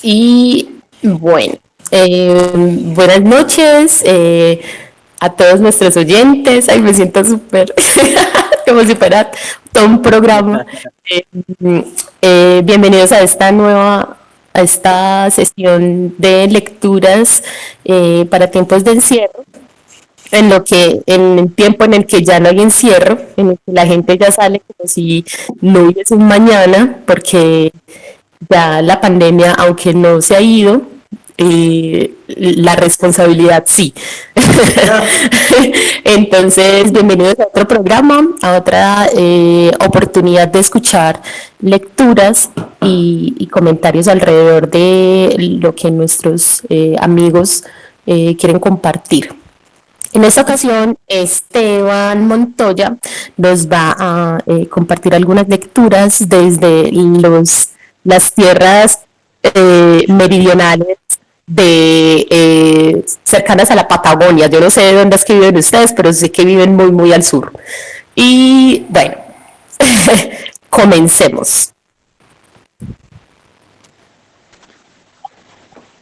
Y bueno, buenas noches a todos nuestros oyentes. Ay, me siento súper como si fuera todo un programa. Eh, Bienvenidos a a esta sesión de lecturas para tiempos de encierro, en el tiempo en el que ya no hay encierro, en el que la gente ya sale como si no hubiese un mañana, porque ya la pandemia, aunque no se ha ido, la responsabilidad sí. Entonces, bienvenidos a otro programa, a otra oportunidad de escuchar lecturas y comentarios alrededor de lo que nuestros amigos quieren compartir. En esta ocasión, Esteban Montoya nos va a compartir algunas lecturas desde las tierras meridionales cercanas a la Patagonia. Yo no sé de dónde es que viven ustedes, pero sé que viven muy, muy al sur. Y bueno, comencemos.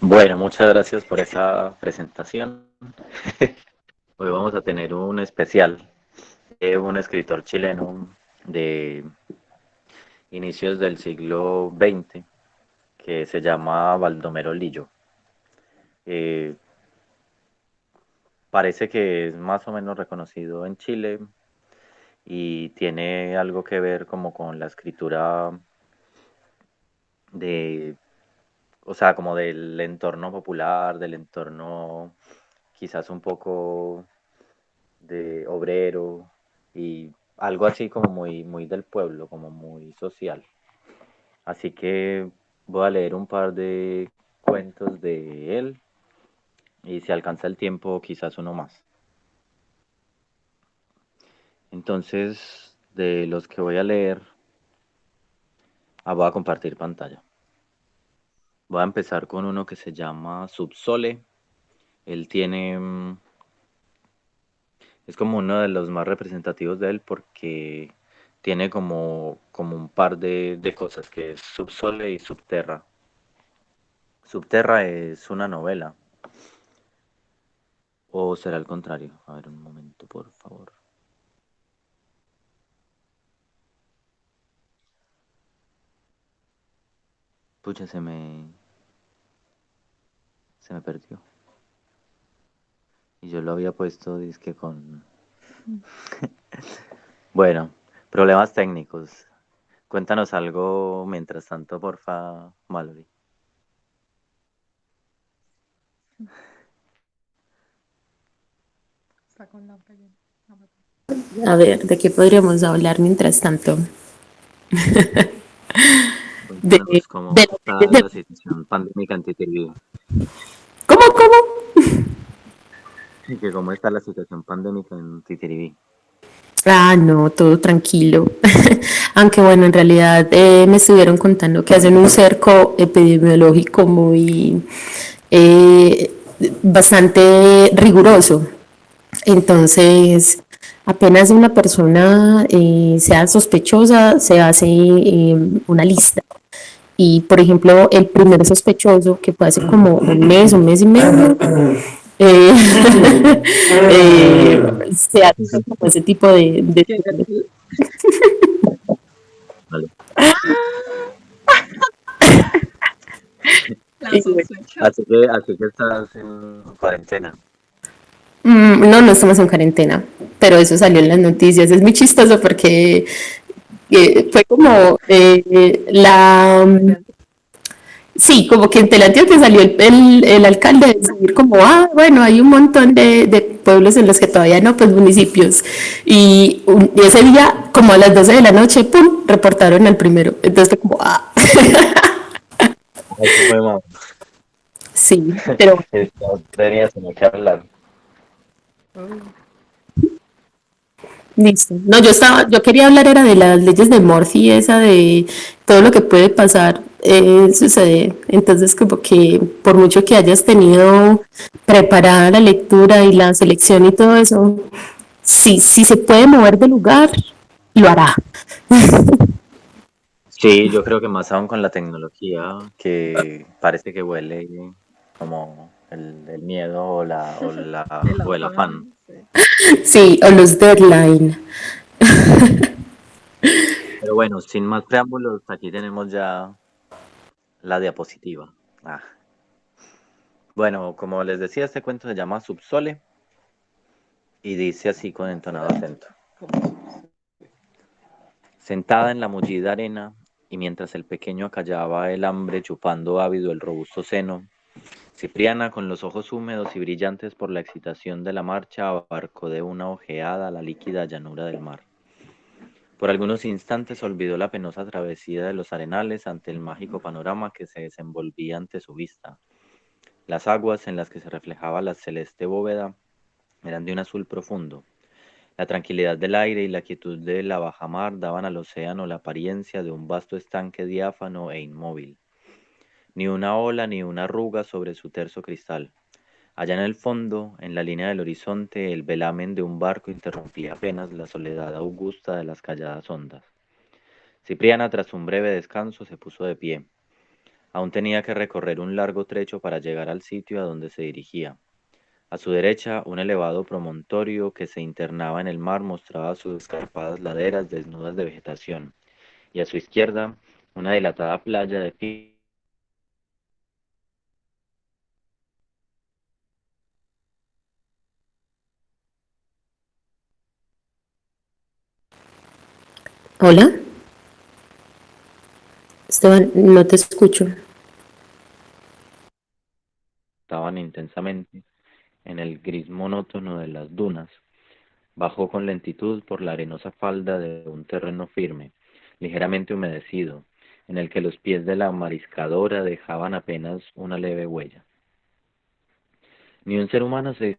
Bueno, muchas gracias por esa presentación. Hoy vamos a tener un especial de un escritor chileno de inicios del siglo XX que se llama Baldomero Lillo. Parece que es más o menos reconocido en Chile y tiene algo que ver como con la escritura de, o sea, como del entorno popular, del entorno quizás un poco de obrero y algo así como muy del pueblo, como muy social. Así que voy a leer un par de cuentos de él y si alcanza el tiempo quizás uno más. Entonces, de los que voy a leer, voy a compartir pantalla. Voy a empezar con uno que se llama Subsole. Él tiene es como uno de los más representativos de él porque tiene como un par de cosas, que es Subsole y Subterra. Subterra es una novela. ¿O será el contrario? A ver, un momento, por favor. Pucha, se me perdió. Y yo lo había puesto, disque con... Bueno, problemas técnicos. Cuéntanos algo mientras tanto, porfa, Mallory. Está con la pequeña. A ver, ¿de qué podríamos hablar mientras tanto? De, Cuéntanos cómo de, está de, la situación pandémica en Titirí. ¿Cómo? Que cómo está la situación pandémica en Titiribí. Ah, no, todo tranquilo. Aunque bueno, en realidad me estuvieron contando que hacen un cerco epidemiológico muy eh, bastante riguroso. Entonces, apenas una persona sea sospechosa, se hace una lista. Y, por ejemplo, el primer sospechoso, que fue hace como un mes y medio, eh, se hace como ese tipo de Vale. La sospecha. Así que estás en cuarentena. No, no estamos en cuarentena, pero eso salió en las noticias. Es muy chistoso porque fue como sí, como que en Telantio salió el alcalde a decir como, bueno, hay un montón de pueblos en los que todavía no, pues municipios. Y ese día, como a las 12 de la noche, ¡pum!, reportaron al primero. Entonces fue como, Eso fue más. sí, pero No tenía sino que hablar. listo. No, yo quería hablar era de las leyes de Murphy, esa de todo lo que puede pasar, sucede. Entonces, como que por mucho que hayas tenido preparada la lectura y la selección y todo eso, si se puede mover de lugar, lo hará. Sí, yo creo que más aún con la tecnología, que parece que huele como el miedo El o el afán. afán, sí. Sí, o los deadline. Pero bueno, sin más preámbulos, aquí tenemos ya la diapositiva. Ah. Bueno, como les decía, este cuento se llama Subsole y dice así con entonado acento. Sentada en la mullida arena, y mientras el pequeño acallaba el hambre chupando ávido el robusto seno, Cipriana, con los ojos húmedos y brillantes por la excitación de la marcha, abarcó de una ojeada la líquida llanura del mar. Por algunos instantes olvidó la penosa travesía de los arenales ante el mágico panorama que se desenvolvía ante su vista. Las aguas en las que se reflejaba la celeste bóveda eran de un azul profundo. La tranquilidad del aire y la quietud de la bajamar daban al océano la apariencia de un vasto estanque diáfano e inmóvil. Ni una ola ni una arruga sobre su terso cristal. Allá en el fondo, en la línea del horizonte, el velamen de un barco interrumpía apenas la soledad augusta de las calladas ondas. Cipriana, tras un breve descanso, se puso de pie. Aún tenía que recorrer un largo trecho para llegar al sitio a donde se dirigía. A su derecha, un elevado promontorio que se internaba en el mar mostraba sus escarpadas laderas desnudas de vegetación, y a su izquierda, una dilatada playa de Hola, Esteban, no te escucho. estaban intensamente en el gris monótono de las dunas. Bajó con lentitud por la arenosa falda de un terreno firme, ligeramente humedecido, en el que los pies de la mariscadora dejaban apenas una leve huella. Ni un ser humano se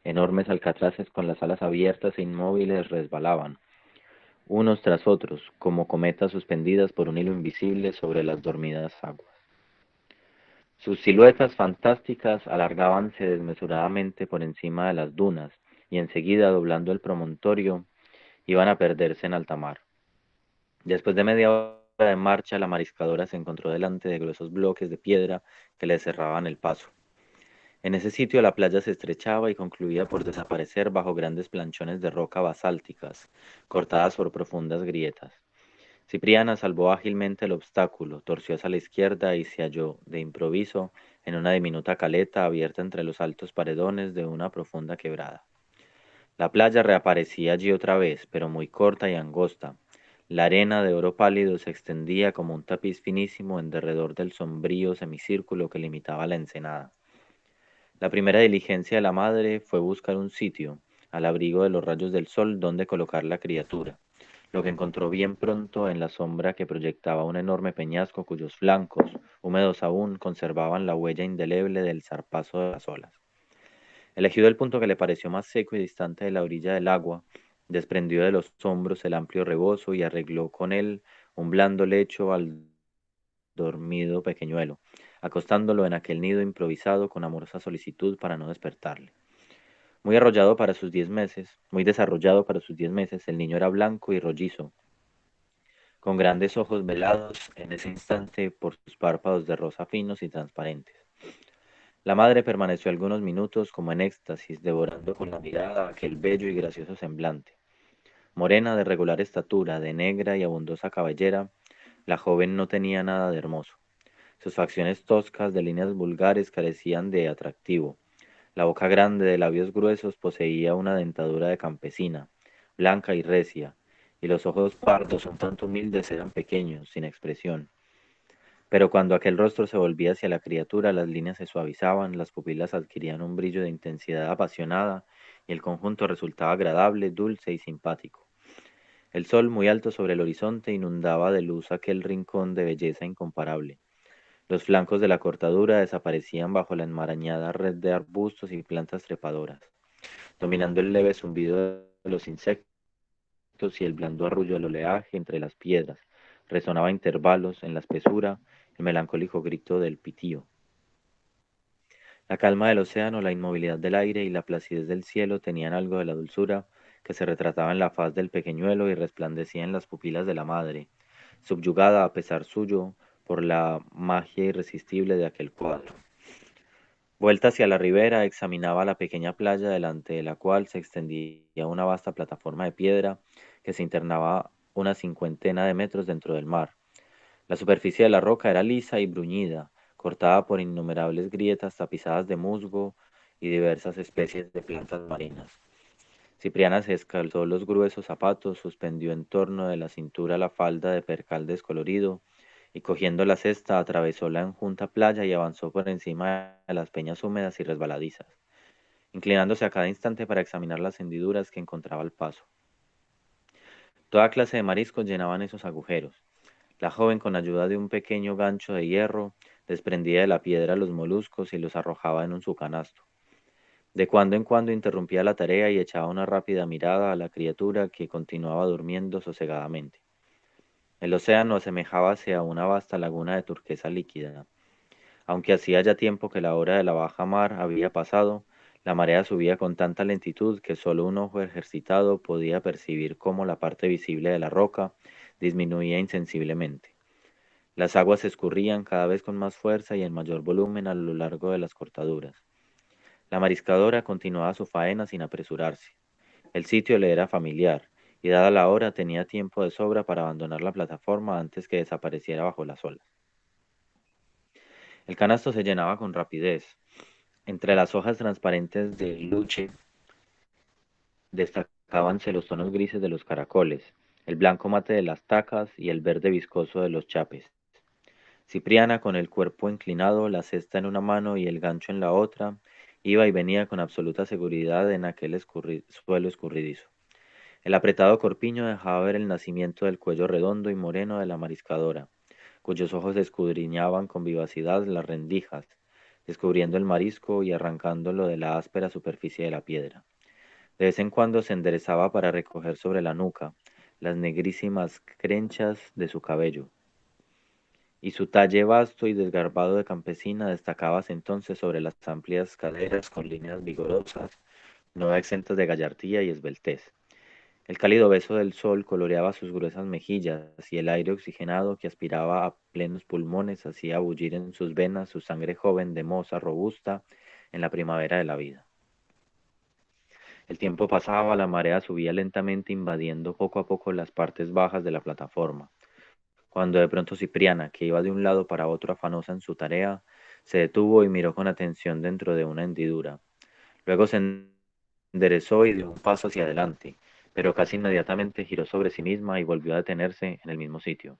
enormes alcatraces con las alas abiertas e inmóviles resbalaban, unos tras otros, como cometas suspendidas por un hilo invisible sobre las dormidas aguas. Sus siluetas fantásticas alargábanse desmesuradamente por encima de las dunas y enseguida, doblando el promontorio, iban a perderse en alta mar. Después de media hora de marcha, la mariscadora se encontró delante de gruesos bloques de piedra que le cerraban el paso. En ese sitio la playa se estrechaba y concluía por desaparecer bajo grandes planchones de roca basálticas, cortadas por profundas grietas. Cipriana salvó ágilmente el obstáculo, torció hacia la izquierda y se halló, de improviso, en una diminuta caleta abierta entre los altos paredones de una profunda quebrada. La playa reaparecía allí otra vez, pero muy corta y angosta. La arena de oro pálido se extendía como un tapiz finísimo en derredor del sombrío semicírculo que limitaba la ensenada. La primera diligencia de la madre fue buscar un sitio, al abrigo de los rayos del sol, donde colocar la criatura, lo que encontró bien pronto en la sombra que proyectaba un enorme peñasco cuyos flancos, húmedos aún, conservaban la huella indeleble del zarpazo de las olas. Elegido el punto que le pareció más seco y distante de la orilla del agua, desprendió de los hombros el amplio rebozo y arregló con él un blando lecho al dormido pequeñuelo, acostándolo en aquel nido improvisado con amorosa solicitud para no despertarle. Muy desarrollado para sus 10 meses, el niño era blanco y rollizo, con grandes ojos velados en ese instante por sus párpados de rosa finos y transparentes. La madre permaneció algunos minutos como en éxtasis, devorando con la mirada aquel bello y gracioso semblante. Morena, de regular estatura, de negra y abundosa cabellera, la joven no tenía nada de hermoso. Sus facciones toscas de líneas vulgares carecían de atractivo. La boca grande de labios gruesos poseía una dentadura de campesina, blanca y recia, y los ojos pardos un tanto humildes eran pequeños, sin expresión. Pero cuando aquel rostro se volvía hacia la criatura, las líneas se suavizaban, las pupilas adquirían un brillo de intensidad apasionada, y el conjunto resultaba agradable, dulce y simpático. El sol, muy alto sobre el horizonte, inundaba de luz aquel rincón de belleza incomparable. Los flancos de la cortadura desaparecían bajo la enmarañada red de arbustos y plantas trepadoras, dominando el leve zumbido de los insectos y el blando arrullo del oleaje entre las piedras. Resonaba a intervalos en la espesura el melancólico grito del pitío. La calma del océano, la inmovilidad del aire y la placidez del cielo tenían algo de la dulzura que se retrataba en la faz del pequeñuelo y resplandecía en las pupilas de la madre, subyugada a pesar suyo por la magia irresistible de aquel cuadro. Vuelta hacia la ribera, examinaba la pequeña playa delante de la cual se extendía una vasta plataforma de piedra que se internaba una cincuentena de metros dentro del mar. La superficie de la roca era lisa y bruñida, cortada por innumerables grietas tapizadas de musgo y diversas especies de plantas marinas. Cipriana se descalzó los gruesos zapatos, suspendió en torno de la cintura la falda de percal descolorido y cogiendo la cesta atravesó la enjunta playa y avanzó por encima de las peñas húmedas y resbaladizas, inclinándose a cada instante para examinar las hendiduras que encontraba al paso. Toda clase de mariscos llenaban esos agujeros. La joven, con ayuda de un pequeño gancho de hierro, desprendía de la piedra los moluscos y los arrojaba en su canasto. De cuando en cuando interrumpía la tarea y echaba una rápida mirada a la criatura que continuaba durmiendo sosegadamente. El océano asemejábase a una vasta laguna de turquesa líquida. Aunque hacía ya tiempo que la hora de la baja mar había pasado, la marea subía con tanta lentitud que solo un ojo ejercitado podía percibir cómo la parte visible de la roca disminuía insensiblemente. Las aguas escurrían cada vez con más fuerza y en mayor volumen a lo largo de las cortaduras. La mariscadora continuaba su faena sin apresurarse. El sitio le era familiar, y dada la hora tenía tiempo de sobra para abandonar la plataforma antes que desapareciera bajo las olas. El canasto se llenaba con rapidez. Entre las hojas transparentes de luche destacábanse los tonos grises de los caracoles, el blanco mate de las tacas y el verde viscoso de los chapes. Cipriana, con el cuerpo inclinado, la cesta en una mano y el gancho en la otra, iba y venía con absoluta seguridad en aquel suelo escurridizo. El apretado corpiño dejaba ver el nacimiento del cuello redondo y moreno de la mariscadora, cuyos ojos escudriñaban con vivacidad las rendijas, descubriendo el marisco y arrancándolo de la áspera superficie de la piedra. De vez en cuando se enderezaba para recoger sobre la nuca las negrísimas crenchas de su cabello, y su talle vasto y desgarbado de campesina destacábase entonces sobre las amplias caderas con líneas vigorosas, no exentas de gallardía y esbeltez. El cálido beso del sol coloreaba sus gruesas mejillas y el aire oxigenado que aspiraba a plenos pulmones hacía bullir en sus venas su sangre joven de moza robusta en la primavera de la vida. El tiempo pasaba, la marea subía lentamente invadiendo poco a poco las partes bajas de la plataforma, cuando de pronto Cipriana, que iba de un lado para otro afanosa en su tarea, se detuvo y miró con atención dentro de una hendidura. Luego se enderezó y dio un paso hacia adelante, pero casi inmediatamente giró sobre sí misma y volvió a detenerse en el mismo sitio.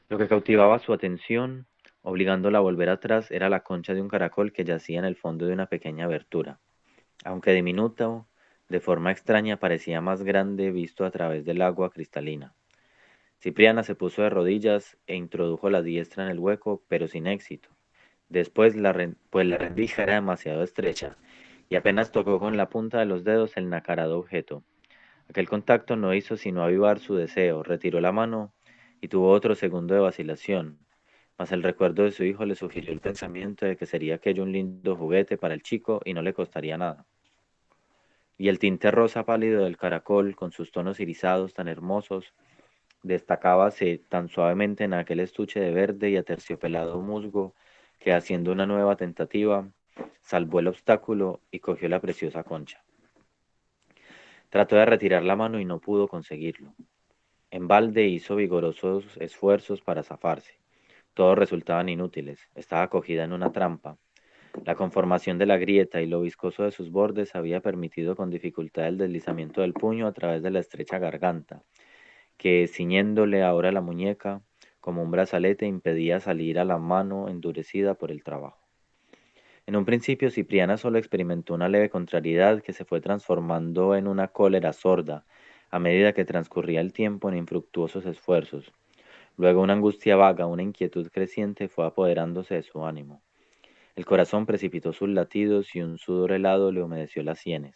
Lo que cautivaba su atención, obligándola a volver atrás, era la concha de un caracol que yacía en el fondo de una pequeña abertura. Aunque diminuto, de forma extraña parecía más grande visto a través del agua cristalina. Cipriana se puso de rodillas e introdujo la diestra en el hueco, pero sin éxito. Después, pues la rendija era demasiado estrecha, y apenas tocó con la punta de los dedos el nacarado objeto. Aquel contacto no hizo sino avivar su deseo, retiró la mano y tuvo otro segundo de vacilación, mas el recuerdo de su hijo le sugirió el pensamiento de que sería aquello un lindo juguete para el chico y no le costaría nada. Y el tinte rosa pálido del caracol, con sus tonos irisados tan hermosos, destacábase tan suavemente en aquel estuche de verde y aterciopelado musgo que, haciendo una nueva tentativa, salvó el obstáculo y cogió la preciosa concha. Trató de retirar la mano y no pudo conseguirlo. En balde hizo vigorosos esfuerzos para zafarse. Todos resultaban inútiles. Estaba cogida en una trampa. La conformación de la grieta y lo viscoso de sus bordes había permitido con dificultad el deslizamiento del puño a través de la estrecha garganta, que, ciñéndole ahora la muñeca como un brazalete, impedía salir a la mano endurecida por el trabajo. En un principio, Cipriana solo experimentó una leve contrariedad que se fue transformando en una cólera sorda a medida que transcurría el tiempo en infructuosos esfuerzos. Luego una angustia vaga, una inquietud creciente fue apoderándose de su ánimo. El corazón precipitó sus latidos y un sudor helado le humedeció las sienes.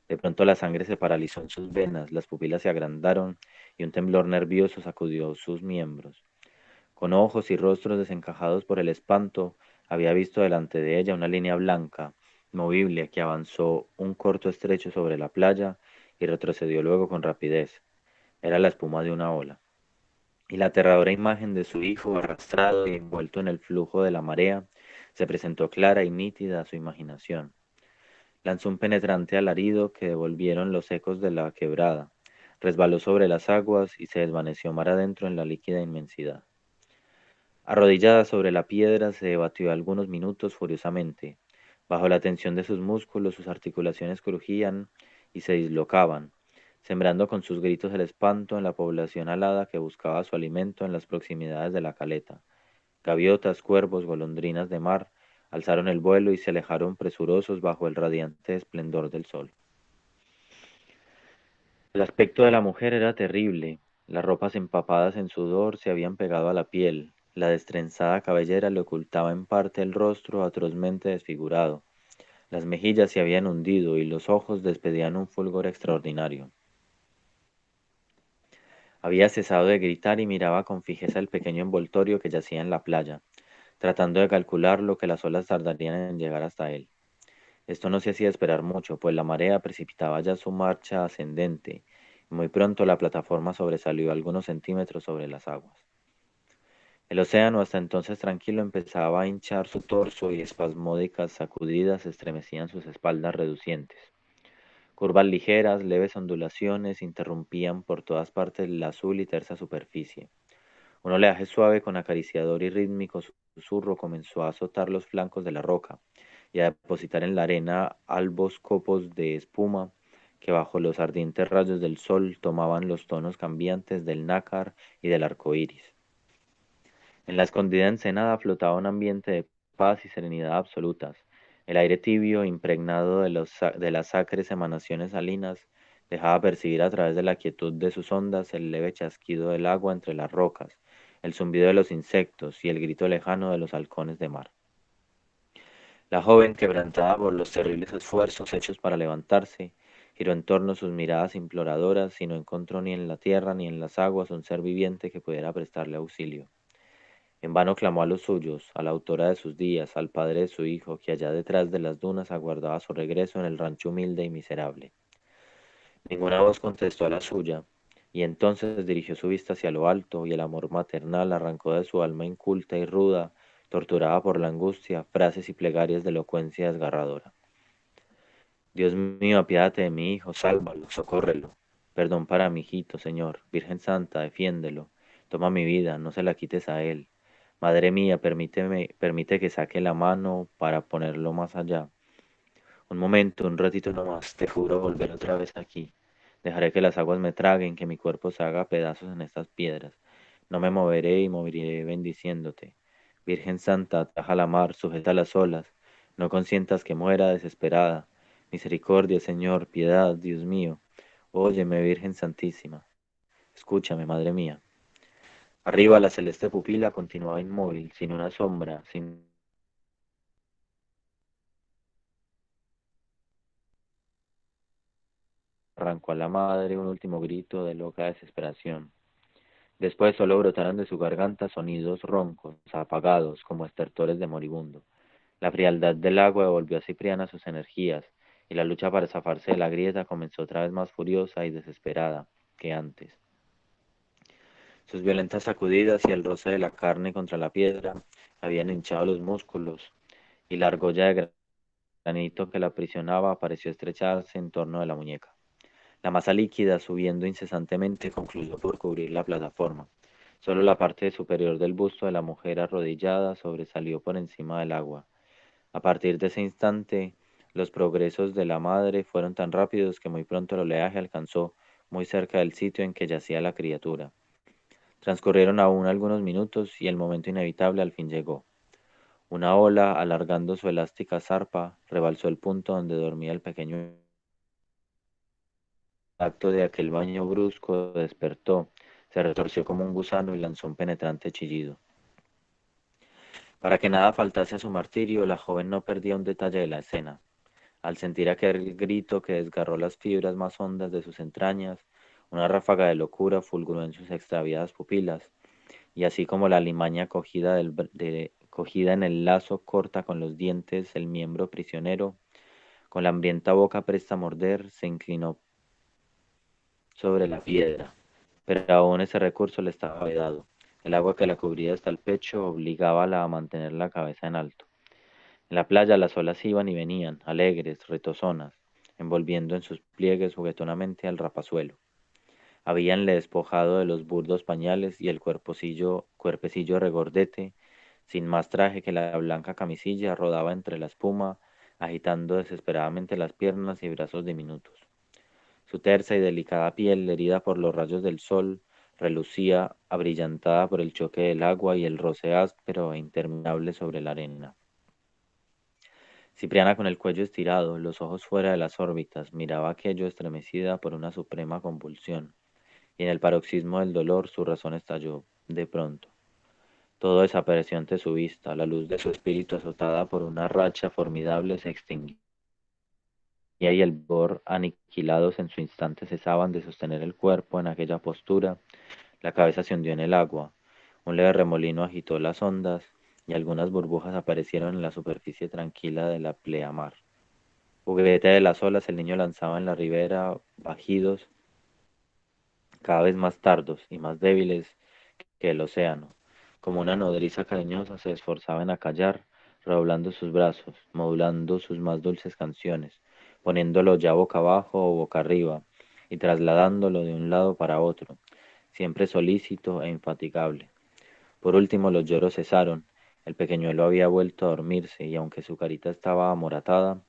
De pronto la sangre se paralizó en sus venas, las pupilas se agrandaron y un temblor nervioso sacudió sus miembros. Con ojos y rostros desencajados por el espanto, Había visto delante de ella una línea blanca, movible, que avanzó un corto estrecho sobre la playa y retrocedió luego con rapidez. Era la espuma de una ola. Y la aterradora imagen de su hijo arrastrado y envuelto en el flujo de la marea se presentó clara y nítida a su imaginación. Lanzó un penetrante alarido que devolvieron los ecos de la quebrada, resbaló sobre las aguas y se desvaneció mar adentro en la líquida inmensidad. Arrodillada sobre la piedra se debatió algunos minutos furiosamente. Bajo la tensión de sus músculos, sus articulaciones crujían y se dislocaban, sembrando con sus gritos el espanto en la población alada que buscaba su alimento en las proximidades de la caleta. Gaviotas, cuervos, golondrinas de mar alzaron el vuelo y se alejaron presurosos bajo el radiante esplendor del sol. El aspecto de la mujer era terrible. Las ropas empapadas en sudor se habían pegado a la piel. La destrenzada cabellera le ocultaba en parte el rostro atrozmente desfigurado. Las mejillas se habían hundido y los ojos despedían un fulgor extraordinario. Había cesado de gritar y miraba con fijeza el pequeño envoltorio que yacía en la playa, tratando de calcular lo que las olas tardarían en llegar hasta él. Esto no se hacía esperar mucho, pues la marea precipitaba ya su marcha ascendente, y muy pronto la plataforma sobresalió algunos centímetros sobre las aguas. El océano, hasta entonces tranquilo, empezaba a hinchar su torso y espasmódicas sacudidas estremecían sus espaldas reducientes. Curvas ligeras, leves ondulaciones interrumpían por todas partes la azul y tersa superficie. Un oleaje suave con acariciador y rítmico susurro comenzó a azotar los flancos de la roca y a depositar en la arena albos copos de espuma que bajo los ardientes rayos del sol tomaban los tonos cambiantes del nácar y del arco iris. En la escondida ensenada flotaba un ambiente de paz y serenidad absolutas. El aire tibio, impregnado de las acres emanaciones salinas, dejaba percibir a través de la quietud de sus ondas el leve chasquido del agua entre las rocas, el zumbido de los insectos y el grito lejano de los halcones de mar. La joven, quebrantada por los terribles esfuerzos hechos para levantarse, giró en torno sus miradas imploradoras y no encontró ni en la tierra ni en las aguas un ser viviente que pudiera prestarle auxilio. En vano clamó a los suyos, a la autora de sus días, al padre de su hijo, que allá detrás de las dunas aguardaba su regreso en el rancho humilde y miserable. Ninguna voz contestó a la suya, y entonces dirigió su vista hacia lo alto, y el amor maternal arrancó de su alma inculta y ruda, torturada por la angustia, frases y plegarias de elocuencia desgarradora. Dios mío, apiádate de mi hijo, sálvalo, socórrelo. Perdón para mi hijito, Señor. Virgen Santa, defiéndelo. Toma mi vida, no se la quites a él. Madre mía, permite que saque la mano para ponerlo más allá. Un momento, un ratito nomás, te juro volver otra vez aquí. Dejaré que las aguas me traguen, que mi cuerpo se haga pedazos en estas piedras. No me moveré y moriré bendiciéndote. Virgen Santa, ataja la mar, sujeta las olas. No consientas que muera desesperada. Misericordia, Señor, piedad, Dios mío. Óyeme, Virgen Santísima. Escúchame, Madre mía. Arriba la celeste pupila continuaba inmóvil, sin una sombra, sin arrancó a la madre un último grito de loca desesperación. Después solo brotaron de su garganta sonidos roncos, apagados, como estertores de moribundo. La frialdad del agua devolvió a Cipriana sus energías, y la lucha para zafarse de la grieta comenzó otra vez más furiosa y desesperada que antes. Sus violentas sacudidas y el roce de la carne contra la piedra habían hinchado los músculos, y la argolla de granito que la aprisionaba pareció estrecharse en torno de la muñeca. La masa líquida, subiendo incesantemente, concluyó por cubrir la plataforma. Solo la parte superior del busto de la mujer arrodillada sobresalió por encima del agua. A partir de ese instante, los progresos de la madre fueron tan rápidos que muy pronto el oleaje alcanzó muy cerca del sitio en que yacía la criatura. Transcurrieron aún algunos minutos y el momento inevitable al fin llegó. Una ola, alargando su elástica zarpa, rebalsó el punto donde dormía el pequeño. El acto de aquel baño brusco despertó, se retorció como un gusano y lanzó un penetrante chillido. Para que nada faltase a su martirio, la joven no perdía un detalle de la escena. Al sentir aquel grito que desgarró las fibras más hondas de sus entrañas, una ráfaga de locura fulguró en sus extraviadas pupilas, y así como la alimaña cogida en el lazo, corta con los dientes el miembro prisionero, con la hambrienta boca presta a morder, se inclinó sobre la piedra, pero aún ese recurso le estaba vedado. El agua que la cubría hasta el pecho obligábala a mantener la cabeza en alto. En la playa las olas iban y venían, alegres, retozonas, envolviendo en sus pliegues juguetonamente al rapazuelo. Habíanle despojado de los burdos pañales y el cuerpecillo regordete, sin más traje que la blanca camisilla, rodaba entre la espuma, agitando desesperadamente las piernas y brazos diminutos. Su tersa y delicada piel, herida por los rayos del sol, relucía, abrillantada por el choque del agua y el roce áspero e interminable sobre la arena. Cipriana, con el cuello estirado, los ojos fuera de las órbitas, miraba aquello estremecida por una suprema convulsión, y en el paroxismo del dolor su razón estalló de pronto. Todo desapareció ante su vista, la luz de su espíritu azotada por una racha formidable se extinguía y el vigor, aniquilados en su instante, cesaban de sostener el cuerpo en aquella postura. La cabeza se hundió en el agua, un leve remolino agitó las ondas y algunas burbujas aparecieron en la superficie tranquila de la pleamar. Juguete de las olas, el niño lanzaba en la ribera bajidos cada vez más tardos y más débiles que el océano. Como una nodriza cariñosa se esforzaba en acallar, redoblando sus brazos, modulando sus más dulces canciones, poniéndolo ya boca abajo o boca arriba, y trasladándolo de un lado para otro, siempre solícito e infatigable. Por último los lloros cesaron, el pequeñuelo había vuelto a dormirse, y aunque su carita estaba amoratada,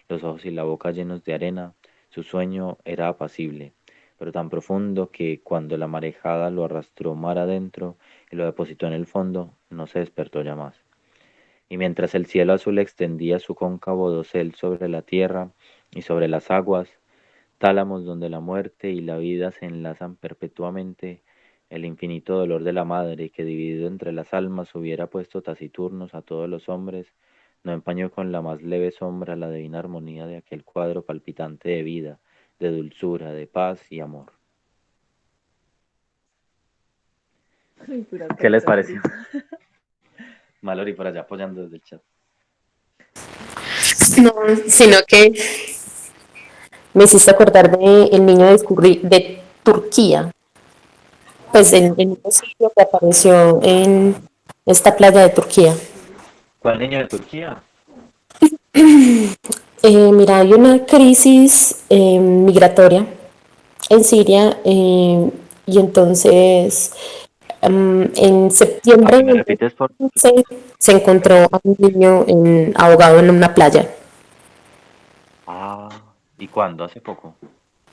los ojos y la boca llenos de arena, su sueño era apacible, pero tan profundo que cuando la marejada lo arrastró mar adentro y lo depositó en el fondo, no se despertó ya más. Y mientras el cielo azul extendía su cóncavo dosel sobre la tierra y sobre las aguas, tálamos donde la muerte y la vida se enlazan perpetuamente, el infinito dolor de la madre que dividido entre las almas hubiera puesto taciturnos a todos los hombres, no empañó con la más leve sombra la divina armonía de aquel cuadro palpitante de vida, de dulzura, de paz y amor. Ay, pura ¿Qué les cosa, pareció? Mallory por allá apoyando desde el chat. No, sino que me hiciste acordar de El niño de Turquía, pues el mismo sitio que apareció en esta playa de Turquía. ¿Cuál niño de Turquía? Mira, hay una crisis migratoria en Siria y entonces en septiembre ¿Me del repites por 2015 se encontró a un niño ahogado en una playa. ¿Y cuándo? Hace poco.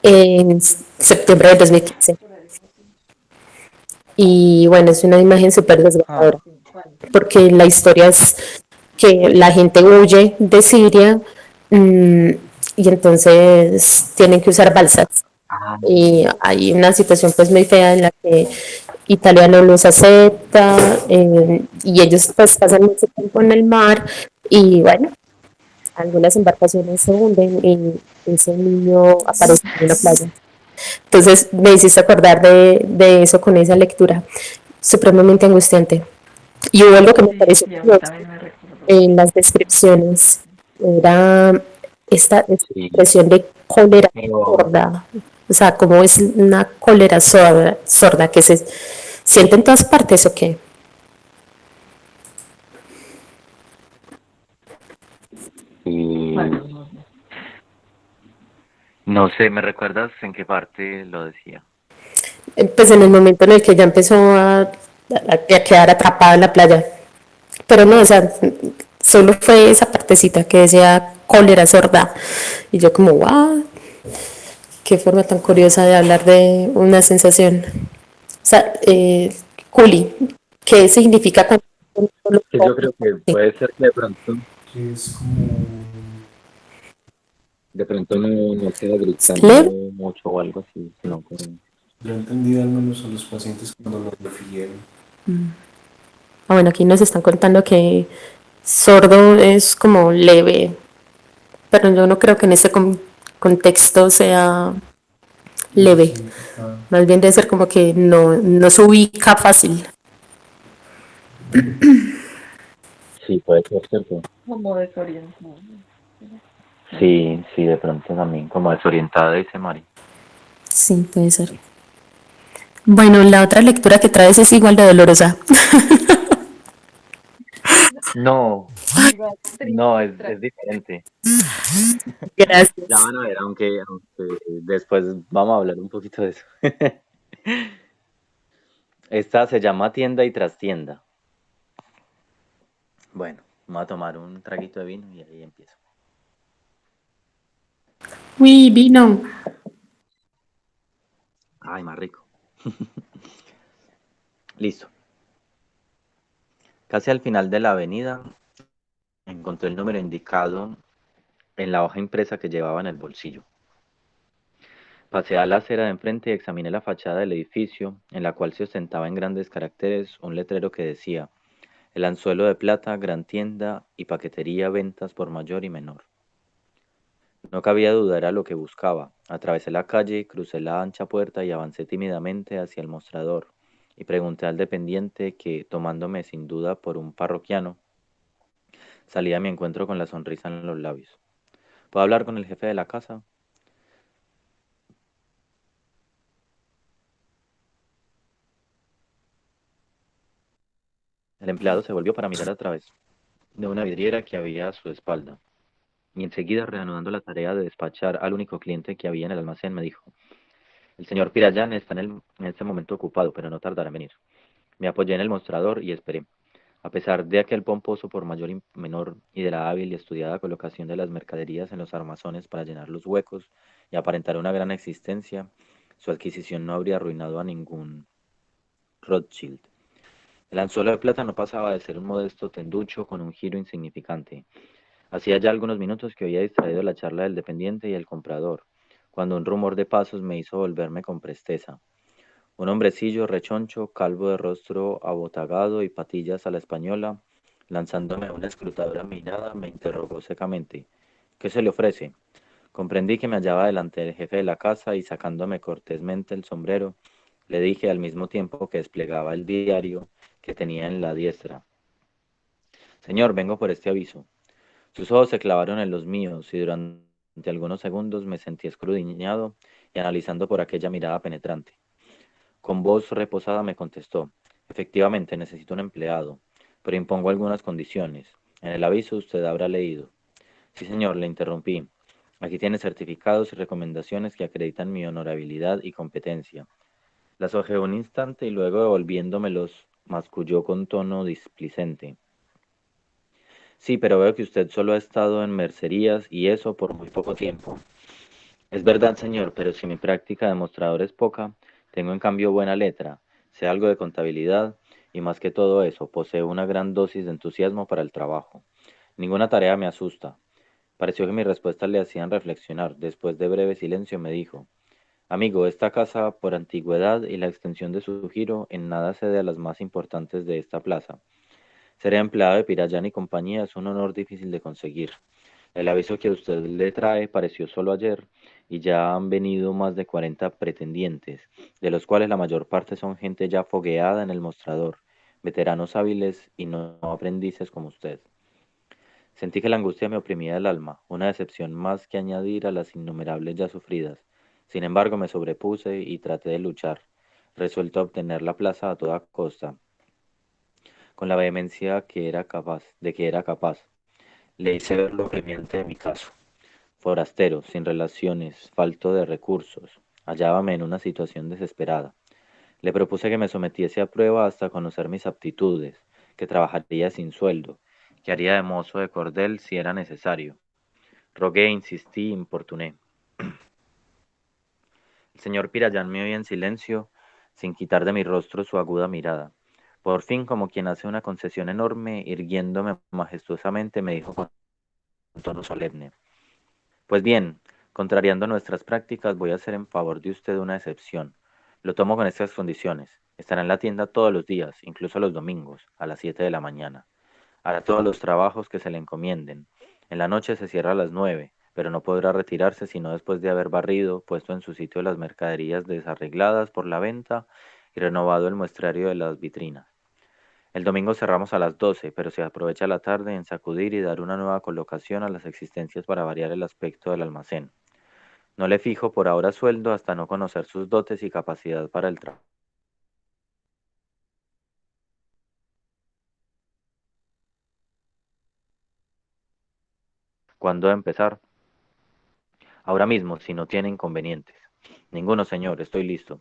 En septiembre del 2015. Y bueno, es una imagen súper desgarradora, porque la historia es que la gente huye de Siria y entonces tienen que usar balsas. Y hay una situación pues muy fea en la que Italia no los acepta y ellos pues pasan mucho tiempo en el mar y bueno, algunas embarcaciones se hunden y ese niño aparece en una playa. Entonces me hiciste acordar de eso con esa lectura, supremamente angustiante. Y hubo algo que me pareció Sí, a mí curioso también me recordó. en las descripciones, era esta Sí, expresión de cólera pero sorda, o sea, como es una cólera sorda que se siente en todas partes o qué. Bueno, no sé. no sé, ¿me recuerdas en qué parte lo decía? Pues en el momento en el que ya empezó a quedar atrapada en la playa. Pero no, o sea, solo fue esa partecita que decía cólera sorda. Y yo como, wow, qué forma tan curiosa de hablar de una sensación. O sea, culi, ¿qué significa cuando Que yo creo que puede ser que que es como, de pronto no queda gritando leve? mucho o algo así, sino que yo entendí al menos a los pacientes cuando lo refirieron. Ah, bueno, aquí nos están contando que sordo es como leve, pero yo no creo que en este contexto sea leve. Sí, Más bien debe ser como que no se ubica fácil. Sí, puede ser cierto. Como desorientado. Sí, sí, de pronto también como desorientada, dice Mari. Sí, puede ser. Bueno, la otra lectura que traes es igual de dolorosa. No, Igual, no, es diferente. Ya Gracias. van a ver, aunque después vamos a hablar un poquito de eso. Esta se llama Tienda y Trastienda. Bueno, vamos a tomar un traguito de vino y ahí empiezo. Uy, vino. Ay, más rico. Listo. Casi al final de la avenida encontré el número indicado en la hoja impresa que llevaba en el bolsillo. Pasé a la acera de enfrente y examiné la fachada del edificio, en la cual se ostentaba en grandes caracteres un letrero que decía: El Anzuelo de Plata, gran tienda y paquetería, ventas por mayor y menor. No cabía duda, era lo que buscaba. Atravesé la calle, crucé la ancha puerta y avancé tímidamente hacia el mostrador, y pregunté al dependiente que, tomándome sin duda por un parroquiano, salía a mi encuentro con la sonrisa en los labios. ¿Puedo hablar con el jefe de la casa? El empleado se volvió para mirar a través de una vidriera que había a su espalda, y enseguida, reanudando la tarea de despachar al único cliente que había en el almacén, me dijo: El señor Pirayán está en este momento ocupado, pero no tardará en venir. Me apoyé en el mostrador y esperé. A pesar de aquel pomposo por mayor y menor y de la hábil y estudiada colocación de las mercaderías en los armazones para llenar los huecos y aparentar una gran existencia, su adquisición no habría arruinado a ningún Rothschild. El anzuelo de plata no pasaba de ser un modesto tenducho con un giro insignificante. Hacía ya algunos minutos que había distraído la charla del dependiente y el comprador, cuando un rumor de pasos me hizo volverme con presteza. Un hombrecillo rechoncho, calvo de rostro abotagado y patillas a la española, lanzándome una escrutadora mirada, me interrogó secamente: ¿Qué se le ofrece? Comprendí que me hallaba delante del jefe de la casa y, sacándome cortésmente el sombrero, le dije al mismo tiempo que desplegaba el diario que tenía en la diestra: Señor, vengo por este aviso. Sus ojos se clavaron en los míos y durante algunos segundos me sentí escudriñado y analizando por aquella mirada penetrante. Con voz reposada me contestó: Efectivamente, necesito un empleado, pero impongo algunas condiciones. En el aviso usted habrá leído. Sí, señor, le interrumpí. Aquí tiene certificados y recomendaciones que acreditan mi honorabilidad y competencia. Las hojeé un instante y luego, devolviéndomelos, masculló con tono displicente: Sí, pero veo que usted solo ha estado en mercerías y eso por muy poco tiempo. Es verdad, señor, pero si mi práctica de mostrador es poca, tengo en cambio buena letra, sé algo de contabilidad y, más que todo eso, poseo una gran dosis de entusiasmo para el trabajo. Ninguna tarea me asusta. Pareció que mis respuestas le hacían reflexionar. Después de breve silencio me dijo: Amigo, esta casa, por antigüedad y la extensión de su giro, en nada cede a las más importantes de esta plaza. Ser empleado de Pirayán y compañía es un honor difícil de conseguir. El aviso que usted le trae pareció solo ayer y ya han venido más de 40 pretendientes, de los cuales la mayor parte son gente ya fogueada en el mostrador, veteranos hábiles y no aprendices como usted. Sentí que la angustia me oprimía el alma, una decepción más que añadir a las innumerables ya sufridas. Sin embargo, me sobrepuse y traté de luchar, resuelto a obtener la plaza a toda costa, con la vehemencia de que era capaz. Le hice ver lo apremiante de mi caso. Forastero, sin relaciones, falto de recursos, hallábame en una situación desesperada. Le propuse que me sometiese a prueba hasta conocer mis aptitudes, que trabajaría sin sueldo, que haría de mozo de cordel si era necesario. Rogué, insistí, importuné. El señor Pirayán me oía en silencio, sin quitar de mi rostro su aguda mirada. Por fin, como quien hace una concesión enorme, irguiéndome majestuosamente, me dijo con tono solemne: Pues bien, contrariando nuestras prácticas, voy a hacer en favor de usted una excepción. Lo tomo con estas condiciones: estará en la tienda todos los días, incluso los domingos, a las 7 de la mañana. Hará todos los trabajos que se le encomienden. En la noche se cierra a las 9, pero no podrá retirarse sino después de haber barrido, puesto en su sitio las mercaderías desarregladas por la venta y renovado el muestrario de las vitrinas. El domingo cerramos a las 12, pero se aprovecha la tarde en sacudir y dar una nueva colocación a las existencias para variar el aspecto del almacén. No le fijo por ahora sueldo hasta no conocer sus dotes y capacidad para el trabajo. ¿Cuándo empezar? Ahora mismo, si no tiene inconvenientes. Ninguno, señor, estoy listo.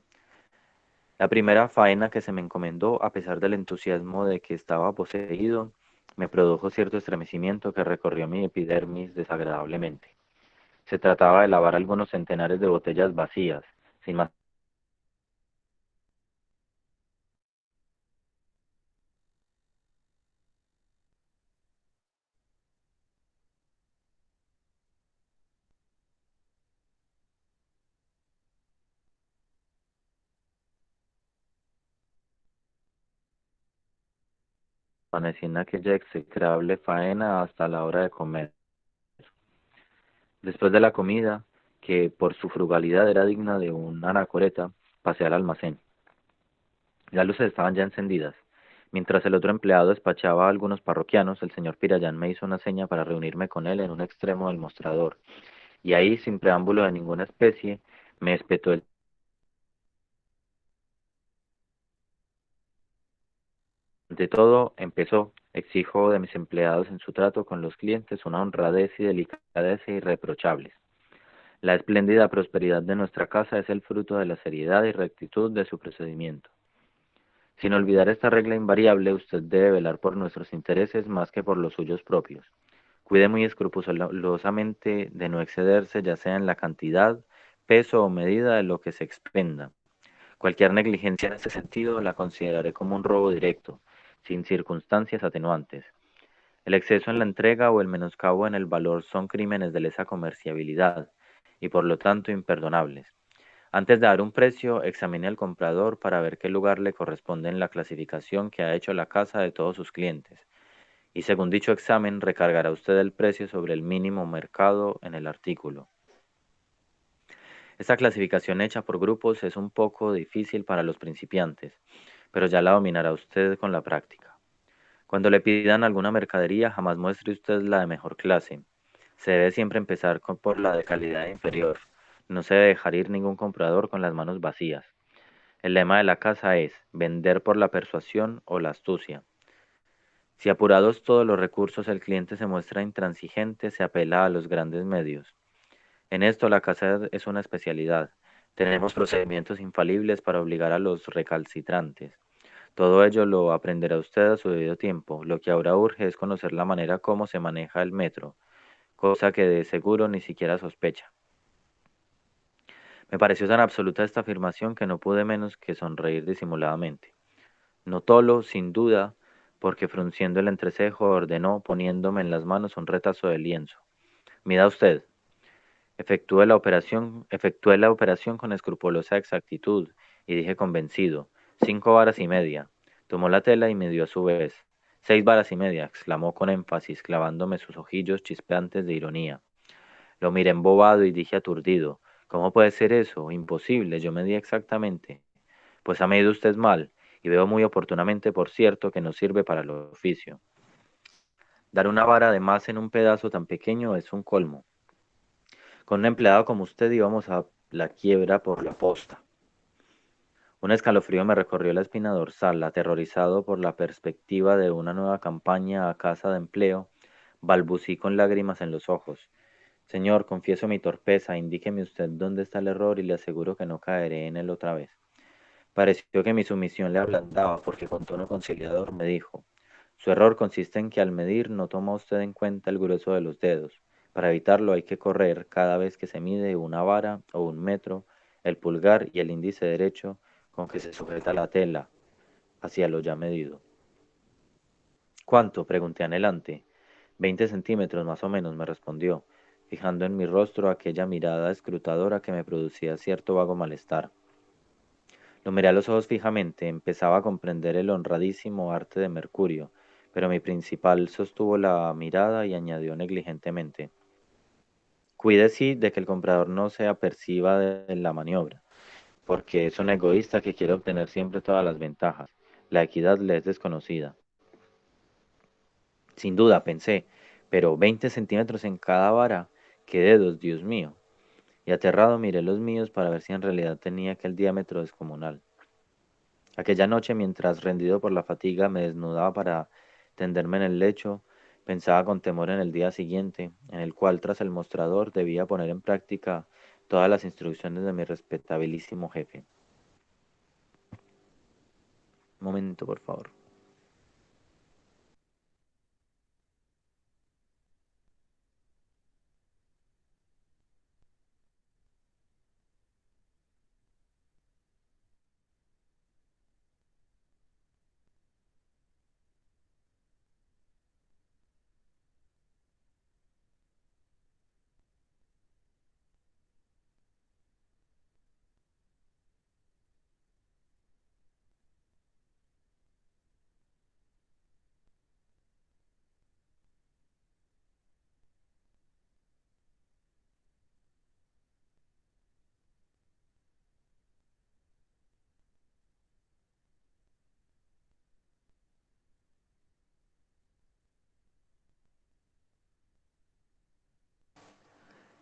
La primera faena que se me encomendó, a pesar del entusiasmo de que estaba poseído, me produjo cierto estremecimiento que recorrió mi epidermis desagradablemente. Se trataba de lavar algunos centenares de botellas vacías, sin más permanecí en aquella execrable faena hasta la hora de comer. Después de la comida, que por su frugalidad era digna de un anacoreta, pasé al almacén. Las luces estaban ya encendidas. Mientras el otro empleado despachaba a algunos parroquianos, el señor Pirayán me hizo una seña para reunirme con él en un extremo del mostrador, y ahí, sin preámbulo de ninguna especie, me espetó el... Ante todo, empezó, exijo de mis empleados en su trato con los clientes una honradez y delicadeza irreprochables. La espléndida prosperidad de nuestra casa es el fruto de la seriedad y rectitud de su procedimiento. Sin olvidar esta regla invariable, usted debe velar por nuestros intereses más que por los suyos propios. Cuide muy escrupulosamente de no excederse, ya sea en la cantidad, peso o medida de lo que se expenda. Cualquier negligencia en este sentido la consideraré como un robo directo, sin circunstancias atenuantes. El exceso en la entrega o el menoscabo en el valor son crímenes de lesa comerciabilidad y por lo tanto imperdonables. Antes de dar un precio, examine al comprador para ver qué lugar le corresponde en la clasificación que ha hecho la casa de todos sus clientes. Y según dicho examen, recargará usted el precio sobre el mínimo mercado en el artículo. Esta clasificación hecha por grupos es un poco difícil para los principiantes, pero ya la dominará usted con la práctica. Cuando le pidan alguna mercadería, jamás muestre usted la de mejor clase. Se debe siempre empezar por la de calidad inferior. No se debe dejar ir ningún comprador con las manos vacías. El lema de la casa es vender por la persuasión o la astucia. Si apurados todos los recursos el cliente se muestra intransigente, se apela a los grandes medios. En esto la casa es una especialidad. Tenemos procedimientos infalibles para obligar a los recalcitrantes. Todo ello lo aprenderá usted a su debido tiempo. Lo que ahora urge es conocer la manera como se maneja el metro, cosa que de seguro ni siquiera sospecha. Me pareció tan absoluta esta afirmación que no pude menos que sonreír disimuladamente. Notólo, sin duda, porque frunciendo el entrecejo ordenó, poniéndome en las manos un retazo de lienzo. Mida usted. Efectué la operación con escrupulosa exactitud y dije convencido, 5 varas y media. Tomó la tela y me dio a su vez. 6 varas y media, exclamó con énfasis, clavándome sus ojillos chispeantes de ironía. Lo miré embobado y dije aturdido, ¿cómo puede ser eso? Imposible, yo medí exactamente. Pues ha medido usted mal, y veo muy oportunamente, por cierto, que no sirve para el oficio. Dar una vara de más en un pedazo tan pequeño es un colmo. Con un empleado como usted íbamos a la quiebra por la posta. Un escalofrío me recorrió la espina dorsal, aterrorizado por la perspectiva de una nueva campaña a casa de empleo, balbucí con lágrimas en los ojos. Señor, confieso mi torpeza, indíqueme usted dónde está el error y le aseguro que no caeré en él otra vez. Pareció que mi sumisión le ablandaba, porque con tono conciliador me dijo, su error consiste en que al medir no toma usted en cuenta el grueso de los dedos. Para evitarlo hay que correr, cada vez que se mide una vara o un metro, el pulgar y el índice derecho con que se sujeta la tela hacia lo ya medido. ¿Cuánto? Pregunté anhelante. 20 centímetros más o menos, me respondió, fijando en mi rostro aquella mirada escrutadora que me producía cierto vago malestar. Lo miré a los ojos fijamente, empezaba a comprender el honradísimo arte de Mercurio, pero mi principal sostuvo la mirada y añadió negligentemente, cuídese de que el comprador no se aperciba de la maniobra, porque es un egoísta que quiere obtener siempre todas las ventajas. La equidad le es desconocida. Sin duda, pensé, pero 20 centímetros en cada vara, qué dedos, Dios mío. Y aterrado miré los míos para ver si en realidad tenía aquel diámetro descomunal. Aquella noche, mientras rendido por la fatiga me desnudaba para tenderme en el lecho, pensaba con temor en el día siguiente, en el cual tras el mostrador debía poner en práctica todas las instrucciones de mi respetabilísimo jefe. Un momento, por favor.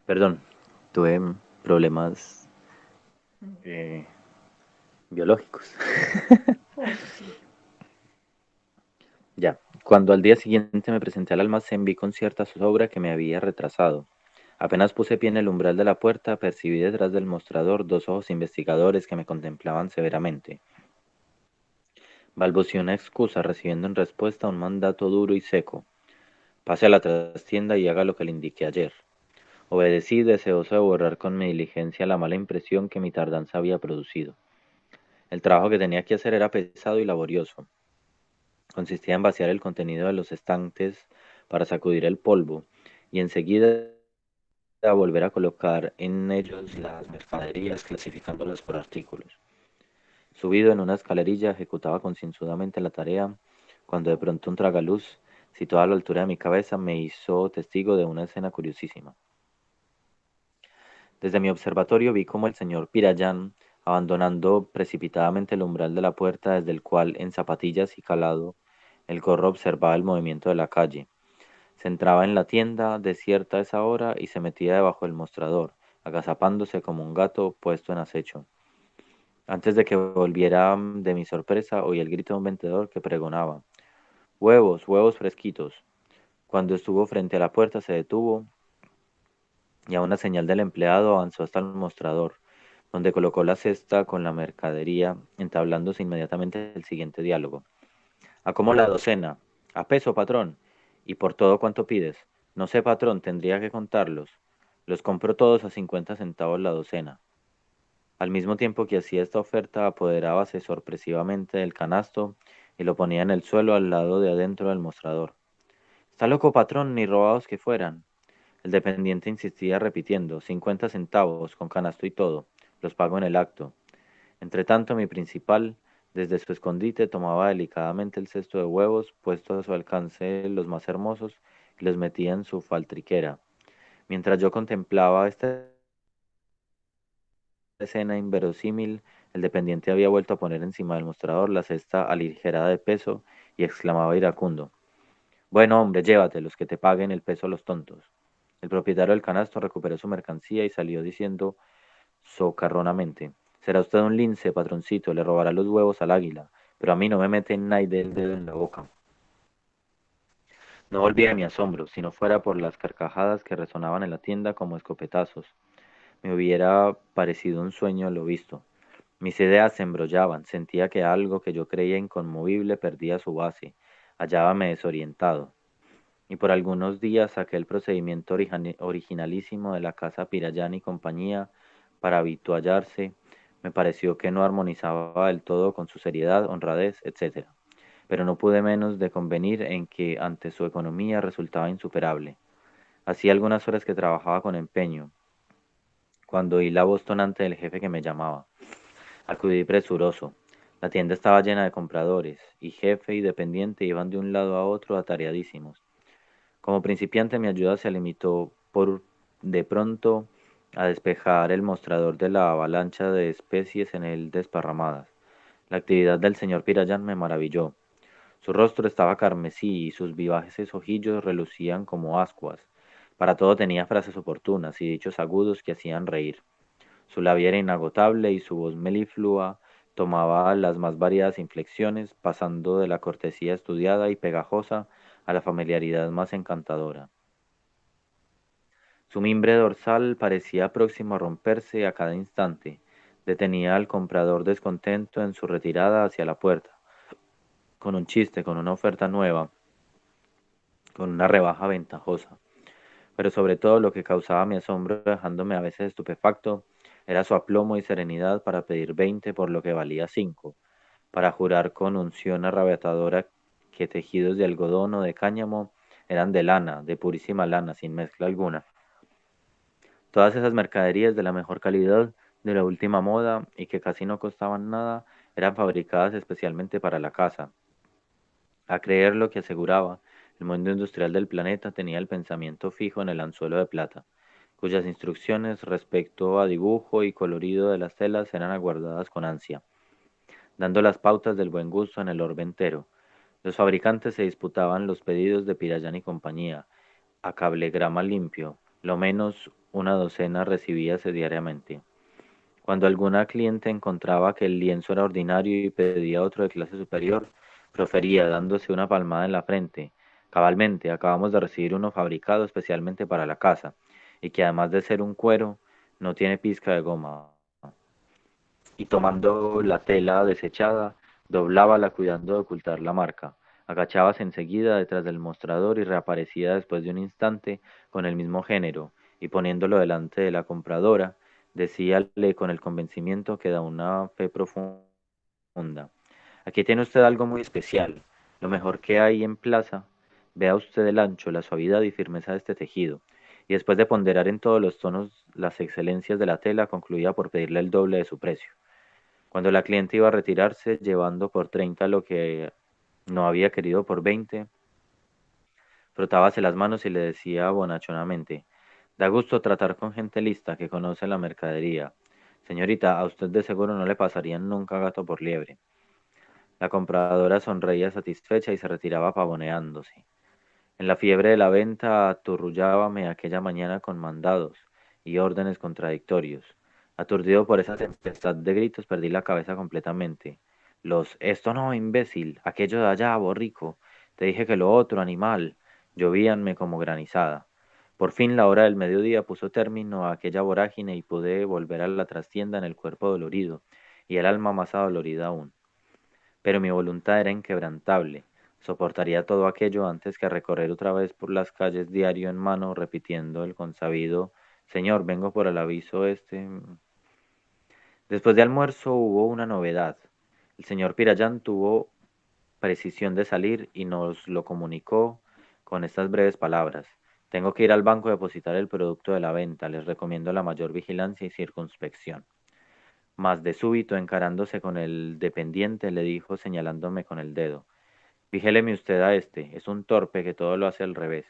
Perdón, tuve problemas eh, biológicos. Ya, cuando al día siguiente me presenté al almacén vi con cierta zozobra que me había retrasado. Apenas puse pie en el umbral de la puerta, percibí detrás del mostrador dos ojos investigadores que me contemplaban severamente. Balbuceé una excusa, recibiendo en respuesta un mandato duro y seco. Pase a la trastienda y haga lo que le indiqué ayer. Obedecí, deseoso de borrar con mi diligencia la mala impresión que mi tardanza había producido. El trabajo que tenía que hacer era pesado y laborioso. Consistía en vaciar el contenido de los estantes para sacudir el polvo y enseguida volver a colocar en ellos las mercaderías clasificándolas por artículos. Subido en una escalerilla ejecutaba concienzudamente la tarea cuando de pronto un tragaluz, situado a la altura de mi cabeza, me hizo testigo de una escena curiosísima. Desde mi observatorio vi cómo el señor Pirayán, abandonando precipitadamente el umbral de la puerta desde el cual, en zapatillas y calado, el gorro observaba el movimiento de la calle. Se entraba en la tienda, desierta a esa hora, y se metía debajo del mostrador, agazapándose como un gato puesto en acecho. Antes de que volviera de mi sorpresa, oí el grito de un vendedor que pregonaba: «Huevos, huevos fresquitos». Cuando estuvo frente a la puerta se detuvo y a una señal del empleado avanzó hasta el mostrador, donde colocó la cesta con la mercadería, entablándose inmediatamente el siguiente diálogo. «¿A cómo la docena?» «A peso, patrón». «¿Y por todo cuánto pides?» «No sé, patrón, tendría que contarlos». «Los compro todos a 50 centavos la docena». Al mismo tiempo que hacía esta oferta, apoderábase sorpresivamente del canasto y lo ponía en el suelo al lado de adentro del mostrador. «Está loco, patrón, ni robados que fueran». El dependiente insistía repitiendo: 50 centavos, con canasto y todo. Los pago en el acto. Entretanto, mi principal, desde su escondite, tomaba delicadamente el cesto de huevos, puesto a su alcance los más hermosos, y los metía en su faltriquera. Mientras yo contemplaba esta escena inverosímil, el dependiente había vuelto a poner encima del mostrador la cesta aligerada de peso y exclamaba iracundo: «Bueno, hombre, llévatelos, que te paguen el peso los tontos». El propietario del canasto recuperó su mercancía y salió diciendo socarronamente: «Será usted un lince, patroncito, le robará los huevos al águila, pero a mí no me mete nadie el dedo en la boca». No volví a mi asombro, si no fuera por las carcajadas que resonaban en la tienda como escopetazos. Me hubiera parecido un sueño lo visto. Mis ideas se embrollaban, sentía que algo que yo creía inconmovible perdía su base, hallábame desorientado. Y por algunos días saqué el procedimiento originalísimo de la casa Pirayán y compañía para habituallarse. Me pareció que no armonizaba del todo con su seriedad, honradez, etc. Pero no pude menos de convenir en que ante su economía resultaba insuperable. Hacía algunas horas que trabajaba con empeño, cuando oí la voz tonante del jefe que me llamaba. Acudí presuroso. La tienda estaba llena de compradores, y jefe y dependiente iban de un lado a otro atareadísimos. Como principiante mi ayuda se limitó por de pronto a despejar el mostrador de la avalancha de especies en él desparramadas. La actividad del señor Pirayán me maravilló. Su rostro estaba carmesí y sus vivaces ojillos relucían como ascuas. Para todo tenía frases oportunas y dichos agudos que hacían reír. Su labia era inagotable y su voz meliflua tomaba las más variadas inflexiones, pasando de la cortesía estudiada y pegajosa a la familiaridad más encantadora. Su mimbre dorsal parecía próximo a romperse a cada instante. Detenía al comprador descontento en su retirada hacia la puerta, con un chiste, con una oferta nueva, con una rebaja ventajosa. Pero sobre todo lo que causaba mi asombro, dejándome a veces estupefacto, era su aplomo y serenidad para pedir 20 por lo que valía 5, para jurar con unción arrebatadora que tejidos de algodón o de cáñamo eran de lana, de purísima lana, sin mezcla alguna. Todas esas mercaderías de la mejor calidad, de la última moda y que casi no costaban nada, eran fabricadas especialmente para la casa. A creer lo que aseguraba, el mundo industrial del planeta tenía el pensamiento fijo en el anzuelo de plata, cuyas instrucciones respecto a dibujo y colorido de las telas eran aguardadas con ansia, dando las pautas del buen gusto en el orbe entero. Los fabricantes se disputaban los pedidos de Pirayán y compañía, a cablegrama limpio, lo menos una docena recibíase diariamente. Cuando alguna cliente encontraba que el lienzo era ordinario y pedía otro de clase superior, profería dándose una palmada en la frente. Cabalmente, acabamos de recibir uno fabricado especialmente para la casa, y que además de ser un cuero, no tiene pizca de goma. Y tomando la tela desechada, doblábala cuidando de ocultar la marca. Agachábase enseguida detrás del mostrador y reaparecía después de un instante con el mismo género, y poniéndolo delante de la compradora, decíale con el convencimiento que da una fe profunda: aquí tiene usted algo muy especial, lo mejor que hay en plaza. Vea usted el ancho, la suavidad y firmeza de este tejido. Y después de ponderar en todos los tonos las excelencias de la tela, concluía por pedirle el doble de su precio. Cuando la cliente iba a retirarse, llevando por 30 lo que no había querido por 20, frotábase las manos y le decía bonachonamente: da gusto tratar con gente lista que conoce la mercadería. Señorita, a usted de seguro no le pasarían nunca gato por liebre. La compradora sonreía satisfecha y se retiraba pavoneándose. En la fiebre de la venta aturrullábame aquella mañana con mandados y órdenes contradictorios. Aturdido por esa tempestad de gritos, perdí la cabeza completamente. Esto no, imbécil, aquello de allá, borrico, te dije que lo otro, animal, llovíanme como granizada. Por fin la hora del mediodía puso término a aquella vorágine y pude volver a la trastienda en el cuerpo dolorido y el alma más adolorida aún. Pero mi voluntad era inquebrantable. Soportaría todo aquello antes que recorrer otra vez por las calles diario en mano, repitiendo el consabido: Señor, vengo por el aviso este. Después de almuerzo hubo una novedad. El señor Pirayán tuvo precisión de salir y nos lo comunicó con estas breves palabras: tengo que ir al banco a depositar el producto de la venta. Les recomiendo la mayor vigilancia y circunspección. Mas de súbito, encarándose con el dependiente, le dijo señalándome con el dedo: vigéleme usted a este, es un torpe que todo lo hace al revés.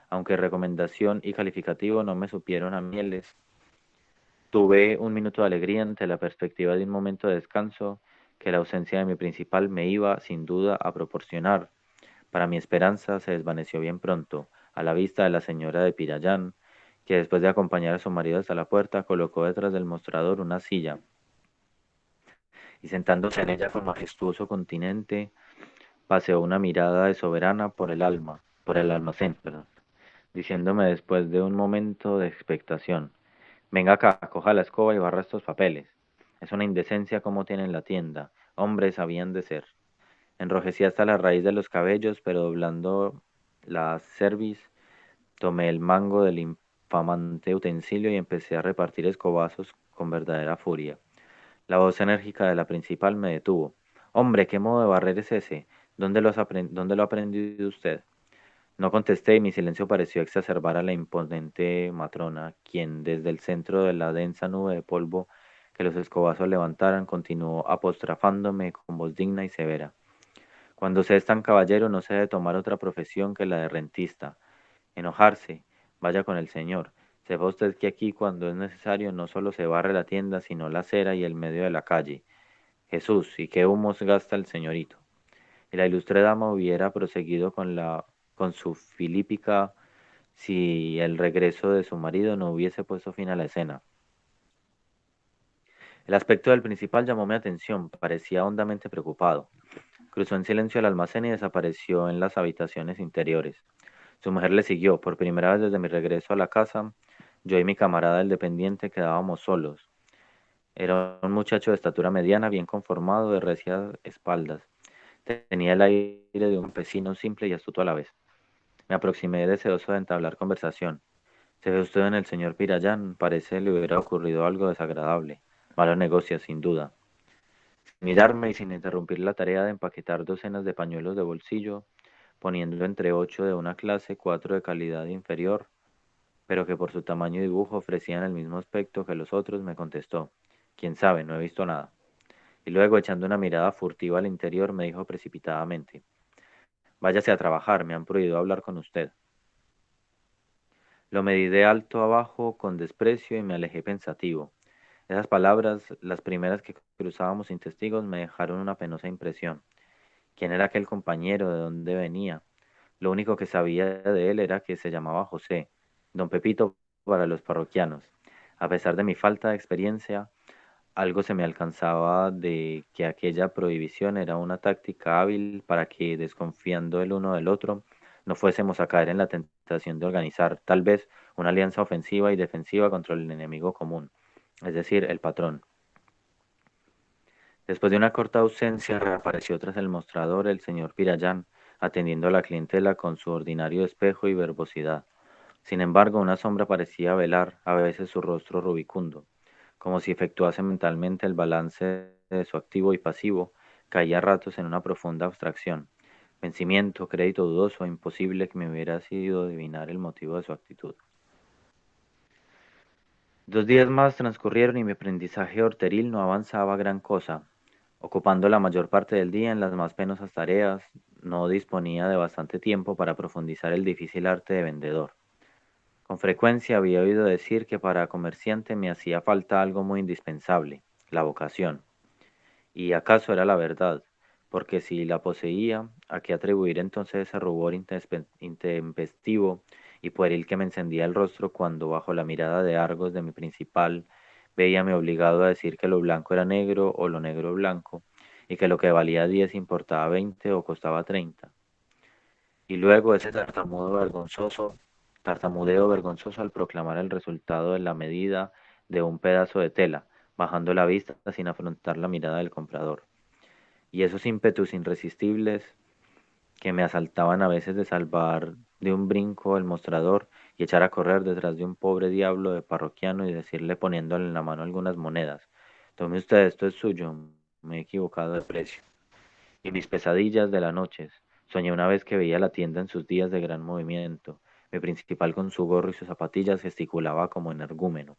Aunque recomendación y calificativo no me supieron a mieles, tuve un minuto de alegría ante la perspectiva de un momento de descanso que la ausencia de mi principal me iba, sin duda, a proporcionar. Para mi esperanza se desvaneció bien pronto, a la vista de la señora de Pirayán, que después de acompañar a su marido hasta la puerta, colocó detrás del mostrador una silla, y sentándose en ella con majestuoso continente, paseó una mirada de soberana por el almacén, perdón, diciéndome después de un momento de expectación: venga acá, coja la escoba y barra estos papeles. Es una indecencia como tienen la tienda. Hombres habían de ser. Enrojecí hasta la raíz de los cabellos, pero doblando la cerviz, tomé el mango del infamante utensilio y empecé a repartir escobazos con verdadera furia. La voz enérgica de la principal me detuvo. Hombre, ¿qué modo de barrer es ese? ¿Dónde lo ha aprendido usted? No contesté y mi silencio pareció exacerbar a la imponente matrona, quien desde el centro de la densa nube de polvo que los escobazos levantaran continuó apostrofándome con voz digna y severa: cuando se es tan caballero no se debe tomar otra profesión que la de rentista. Enojarse, vaya con el señor. Sepa usted que aquí, cuando es necesario, no solo se barre la tienda, sino la acera y el medio de la calle. Jesús, ¿y qué humos gasta el señorito? y la ilustre dama hubiera proseguido con su filípica si el regreso de su marido no hubiese puesto fin a la escena. El aspecto del principal llamó mi atención, parecía hondamente preocupado. Cruzó en silencio el almacén y desapareció en las habitaciones interiores. Su mujer le siguió. Por primera vez desde mi regreso a la casa, yo y mi camarada el dependiente quedábamos solos. Era un muchacho de estatura mediana, bien conformado, de recias espaldas. Tenía el aire de un campesino simple y astuto a la vez. Me aproximé deseoso de entablar conversación. ¿Se ve usted en el señor Pirayán? Parece le hubiera ocurrido algo desagradable. Malos negocios, sin duda. Sin mirarme y sin interrumpir la tarea de empaquetar docenas de pañuelos de bolsillo, poniendo entre 8 de una clase, 4 de calidad inferior, pero que por su tamaño y dibujo ofrecían el mismo aspecto que los otros, me contestó: «Quién sabe, no he visto nada». Y luego, echando una mirada furtiva al interior, me dijo precipitadamente: «Váyase a trabajar, me han prohibido hablar con usted». Lo medí de alto abajo con desprecio y me alejé pensativo. Esas palabras, las primeras que cruzábamos sin testigos, me dejaron una penosa impresión. ¿Quién era aquel compañero? ¿De dónde venía? Lo único que sabía de él era que se llamaba José, don Pepito para los parroquianos. A pesar de mi falta de experiencia, algo se me alcanzaba de que aquella prohibición era una táctica hábil para que, desconfiando el uno del otro, no fuésemos a caer en la tentación de organizar, tal vez, una alianza ofensiva y defensiva contra el enemigo común, es decir, el patrón. Después de una corta ausencia, reapareció tras el mostrador el señor Pirayán, atendiendo a la clientela con su ordinario despejo y verbosidad. Sin embargo, una sombra parecía velar a veces su rostro rubicundo. Como si efectuase mentalmente el balance de su activo y pasivo, caía a ratos en una profunda abstracción. Vencimiento, crédito dudoso, imposible que me hubiera sido adivinar el motivo de su actitud. 2 días más transcurrieron y mi aprendizaje horteril no avanzaba gran cosa. Ocupando la mayor parte del día en las más penosas tareas, no disponía de bastante tiempo para profundizar el difícil arte de vendedor. Con frecuencia había oído decir que para comerciante me hacía falta algo muy indispensable, la vocación. Y acaso era la verdad, porque si la poseía, ¿a qué atribuir entonces ese rubor intempestivo y pueril que me encendía el rostro cuando, bajo la mirada de Argos de mi principal, veíame obligado a decir que lo blanco era negro o lo negro blanco, y que lo que valía 10 importaba 20 o costaba 30? Y luego ese tartamudeo vergonzoso al proclamar el resultado de la medida de un pedazo de tela, bajando la vista sin afrontar la mirada del comprador. Y esos ímpetus irresistibles que me asaltaban a veces de salvar de un brinco el mostrador y echar a correr detrás de un pobre diablo de parroquiano y decirle poniéndole en la mano algunas monedas: «Tome usted, esto es suyo, me he equivocado de precio». Y mis pesadillas de las noches. Soñé una vez que veía la tienda en sus días de gran movimiento. Mi principal con su gorro y sus zapatillas gesticulaba como energúmeno.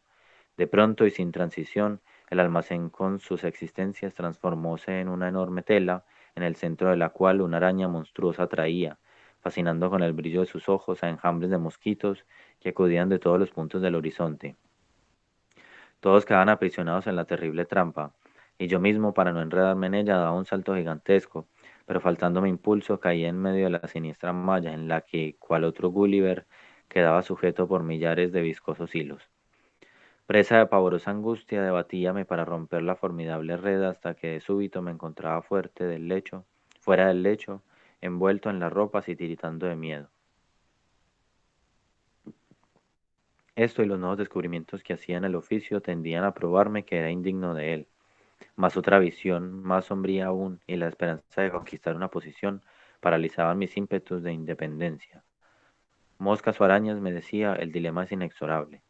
De pronto y sin transición, el almacén con sus existencias transformóse en una enorme tela, en el centro de la cual una araña monstruosa traía, fascinando con el brillo de sus ojos a enjambres de mosquitos que acudían de todos los puntos del horizonte. Todos quedaban aprisionados en la terrible trampa, y yo mismo, para no enredarme en ella, daba un salto gigantesco, pero faltándome impulso, caí en medio de la siniestra malla en la que, cual otro Gulliver, quedaba sujeto por millares de viscosos hilos. Presa de pavorosa angustia, debatíame para romper la formidable red hasta que de súbito me encontraba fuera del lecho, envuelto en las ropas y tiritando de miedo. Esto y los nuevos descubrimientos que hacía en el oficio tendían a probarme que era indigno de él. Mas otra visión, más sombría aún, y la esperanza de conquistar una posición, paralizaban mis ímpetus de independencia. Moscas o arañas, me decía, el dilema es inexorable.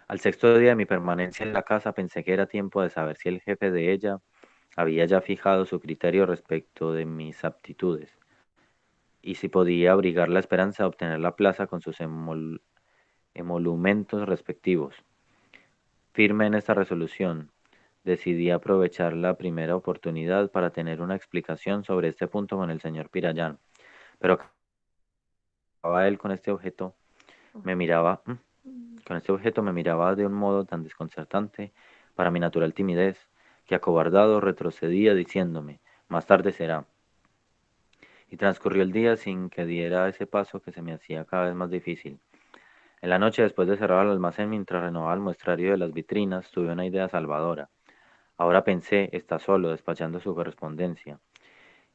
Al sexto día de mi permanencia en la casa pensé que era tiempo de saber si el jefe de ella había ya fijado su criterio respecto de mis aptitudes, y si podía abrigar la esperanza de obtener la plaza con sus emolumentos respectivos. Firme en esta resolución, decidí aprovechar la primera oportunidad para tener una explicación sobre este punto con el señor Pirayán. Pero acababa él con este objeto me miraba de un modo tan desconcertante para mi natural timidez, que acobardado retrocedía diciéndome: Más tarde será. Y transcurrió el día sin que diera ese paso que se me hacía cada vez más difícil. En la noche, después de cerrar el almacén mientras renovaba el muestrario de las vitrinas, tuve una idea salvadora. Ahora pensé, está solo, despachando su correspondencia.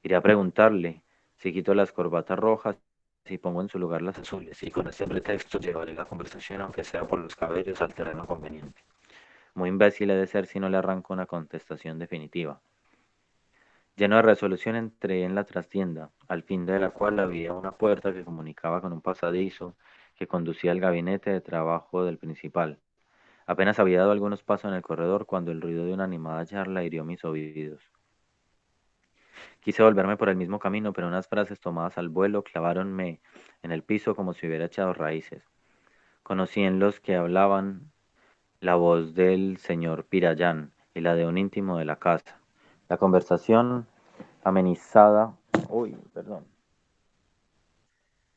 Iré a preguntarle si quito las corbatas rojas, si pongo en su lugar las azules, y con ese pretexto llevaré la conversación, aunque sea por los cabellos, al terreno conveniente. Muy imbécil he de ser si no le arranco una contestación definitiva. Lleno de resolución entré en la trastienda, al fin de la cual había una puerta que comunicaba con un pasadizo que conducía al gabinete de trabajo del principal. Apenas había dado algunos pasos en el corredor cuando el ruido de una animada charla hirió mis oídos. Quise volverme por el mismo camino, pero unas frases tomadas al vuelo claváronme en el piso como si hubiera echado raíces. Conocí en los que hablaban la voz del señor Pirayán y la de un íntimo de la casa. La conversación amenizada. Uy, perdón.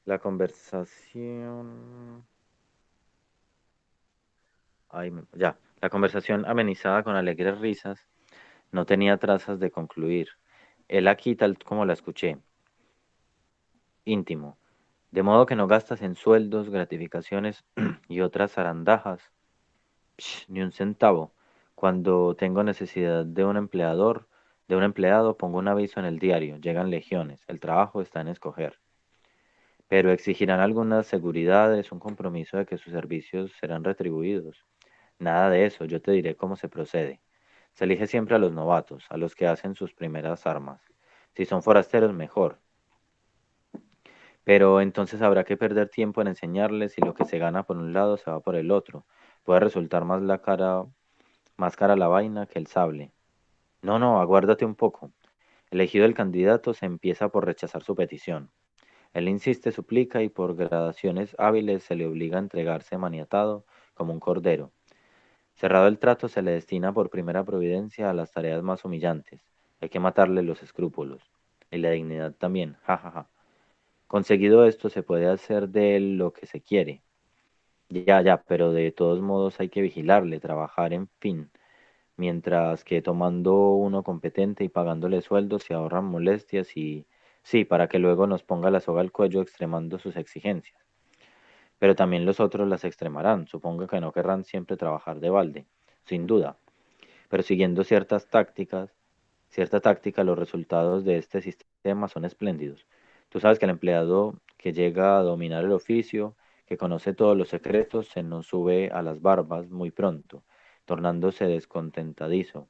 La conversación. Ya. La conversación amenizada con alegres risas no tenía trazas de concluir. Él aquí tal como la escuché. Íntimo. De modo que no gastas en sueldos, gratificaciones y otras zarandajas. Ni un centavo. Cuando tengo necesidad de un empleador, de un empleado, pongo un aviso en el diario. Llegan legiones. El trabajo está en escoger. Pero exigirán algunas seguridades, un compromiso de que sus servicios serán retribuidos. Nada de eso, yo te diré cómo se procede. Se elige siempre a los novatos, a los que hacen sus primeras armas. Si son forasteros, mejor. Pero entonces habrá que perder tiempo en enseñarles y lo que se gana por un lado se va por el otro. Puede resultar más cara la vaina que el sable. No, no, aguárdate un poco. Elegido el candidato, se empieza por rechazar su petición. Él insiste, suplica y por gradaciones hábiles se le obliga a entregarse maniatado como un cordero. Cerrado el trato, se le destina por primera providencia a las tareas más humillantes. Hay que matarle los escrúpulos. Y la dignidad también, ja, ja, ja. Conseguido esto, se puede hacer de él lo que se quiere. Ya, ya, pero de todos modos hay que vigilarle, trabajar, en fin. Mientras que tomando uno competente y pagándole sueldos se ahorran molestias y sí, para que luego nos ponga la soga al cuello extremando sus exigencias. Pero también los otros las extremarán, supongo que no querrán siempre trabajar de balde, sin duda, pero siguiendo cierta táctica, los resultados de este sistema son espléndidos. Tú sabes que el empleado que llega a dominar el oficio, que conoce todos los secretos, se nos sube a las barbas muy pronto, tornándose descontentadizo.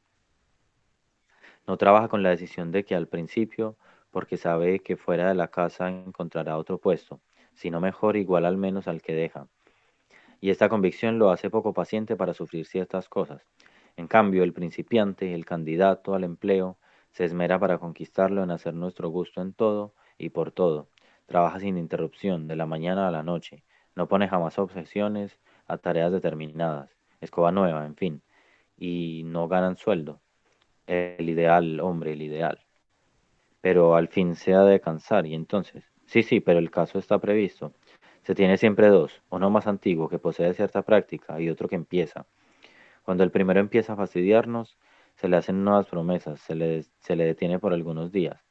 No trabaja con la decisión de que al principio, porque sabe que fuera de la casa encontrará otro puesto, sino mejor igual al menos al que deja. Y esta convicción lo hace poco paciente para sufrir ciertas cosas. En cambio, el principiante, el candidato al empleo, se esmera para conquistarlo en hacer nuestro gusto en todo y por todo. Trabaja sin interrupción, de la mañana a la noche. No pone jamás objeciones a tareas determinadas. Escoba nueva, en fin. Y no ganan sueldo. El ideal, hombre, el ideal. Pero al fin se ha de cansar y entonces, sí, sí, pero el caso está previsto. Se tiene siempre dos, uno más antiguo que posee cierta práctica y otro que empieza. Cuando el primero empieza a fastidiarnos, se le hacen nuevas promesas, se le detiene por algunos días,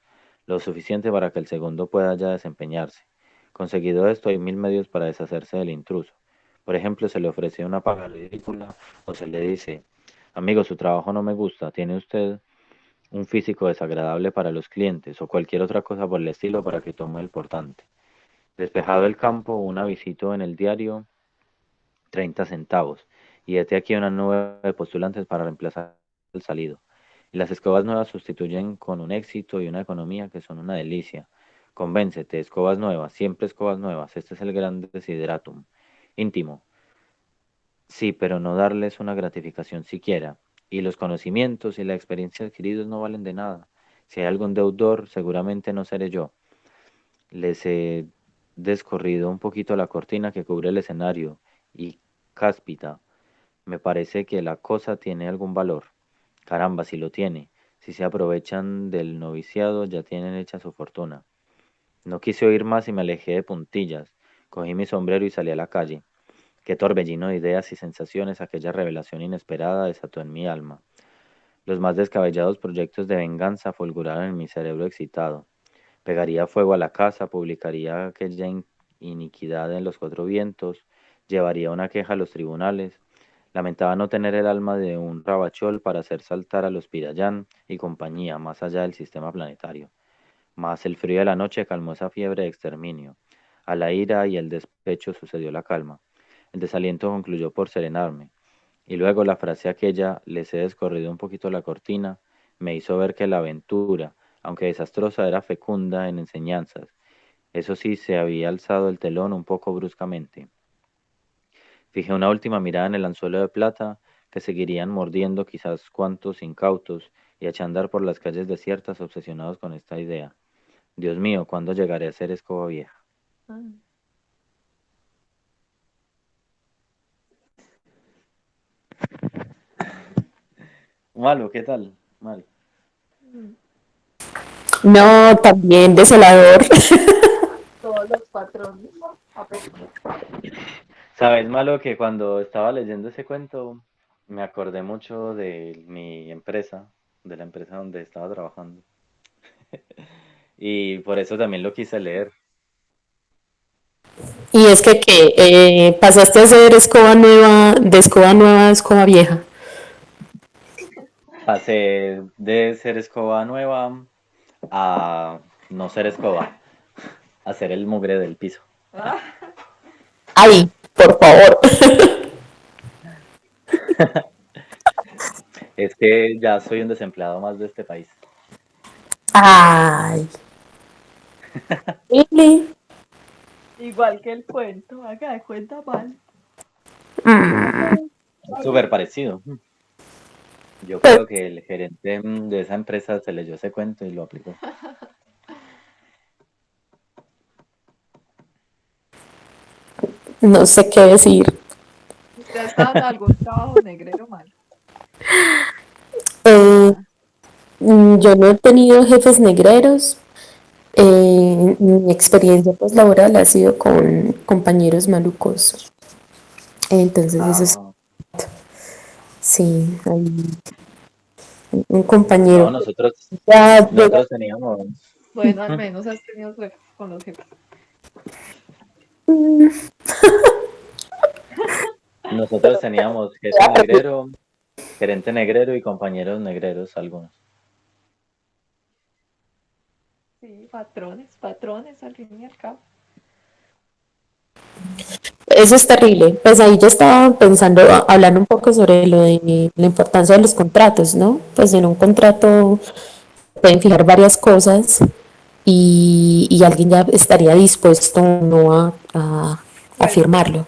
lo suficiente para que el segundo pueda ya desempeñarse. Conseguido esto, hay mil medios para deshacerse del intruso. Por ejemplo, se le ofrece una paga ridícula o se le dice, amigo, su trabajo no me gusta, tiene usted un físico desagradable para los clientes o cualquier otra cosa por el estilo para que tome el portante. Despejado el campo, un avisito en el diario, 30 centavos. Y hete aquí una nube de postulantes para reemplazar el salido. Y las escobas nuevas sustituyen con un éxito y una economía que son una delicia. Convéncete, escobas nuevas, siempre escobas nuevas. Este es el gran desideratum. Íntimo. Sí, pero no darles una gratificación siquiera. Y los conocimientos y la experiencia adquiridos no valen de nada. Si hay algún deudor, seguramente no seré yo. Les he descorrido un poquito la cortina que cubre el escenario y cáspita. Me parece que la cosa tiene algún valor. Caramba, si lo tiene. Si se aprovechan del noviciado, ya tienen hecha su fortuna. No quise oír más y me alejé de puntillas. Cogí mi sombrero y salí a la calle. Qué torbellino de ideas y sensaciones aquella revelación inesperada desató en mi alma. Los más descabellados proyectos de venganza fulguraron en mi cerebro excitado. Pegaría fuego a la casa, publicaría aquella iniquidad en los cuatro vientos, llevaría una queja a los tribunales. Lamentaba no tener el alma de un Rabachol para hacer saltar a los Pirayán y compañía más allá del sistema planetario. Mas el frío de la noche calmó esa fiebre de exterminio. A la ira y el despecho sucedió la calma. El desaliento concluyó por serenarme. Y luego la frase aquella, les he descorrido un poquito la cortina, me hizo ver que la aventura, aunque desastrosa, era fecunda en enseñanzas. Eso sí, se había alzado el telón un poco bruscamente. Fijé una última mirada en el anzuelo de plata que seguirían mordiendo quizás cuantos incautos y eché a andar por las calles desiertas obsesionados con esta idea. Dios mío, ¿cuándo llegaré a ser escoba vieja? Ah, Malo, ¿qué tal? Mal. No, también desolador. todos los patrones. ¿Sabes, malo, que cuando estaba leyendo ese cuento me acordé mucho de mi empresa, de la empresa donde estaba trabajando? Y por eso también lo quise leer. Y es que, pasaste a ser escoba nueva, de escoba nueva a escoba vieja. Pasé de ser escoba nueva a no ser escoba, a ser el mugre del piso. Ay, por favor. Es que ya soy un desempleado más de este país. Ay. Really? Igual que el cuento, haga de cuenta mal. Súper parecido. Yo Pues, creo que el gerente de esa empresa se leyó ese cuento y lo aplicó. no sé qué decir. ¿Usted ha estado en algún trabajo negrero mal? Eh, yo no he tenido jefes negreros. Mi experiencia pues laboral ha sido con compañeros malucos. Entonces eso es, Ah, sí, hay un no, compañero que nosotros, ya llega. nosotros teníamos, Bueno, al menos has tenido suerte con los jefes. mm, nosotros teníamos jefe negrero, gerente negrero y compañeros negreros algunos. Sí, patrones, patrones al fin y al cabo. Eso es terrible. Pues ahí yo estaba pensando, hablando un poco sobre lo de la importancia de los contratos, ¿no? Pues en un contrato pueden fijar varias cosas y alguien ya estaría dispuesto o no a Bueno, firmarlo.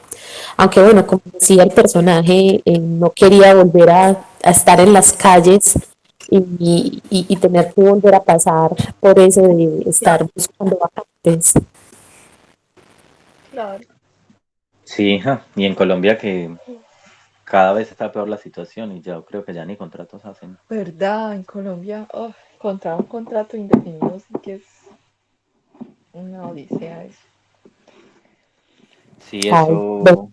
Aunque bueno, como decía el personaje, no quería volver a estar en las calles y tener que volver a pasar por eso de estar ya, buscando vacantes. claro. Sí, y en Colombia que cada vez está peor la situación y ya creo que ya ni contratos hacen. ¿Verdad? En Colombia, oh, encontrar un contrato indefinido sí que es una odisea eso. Sí, Ay, bueno, eso,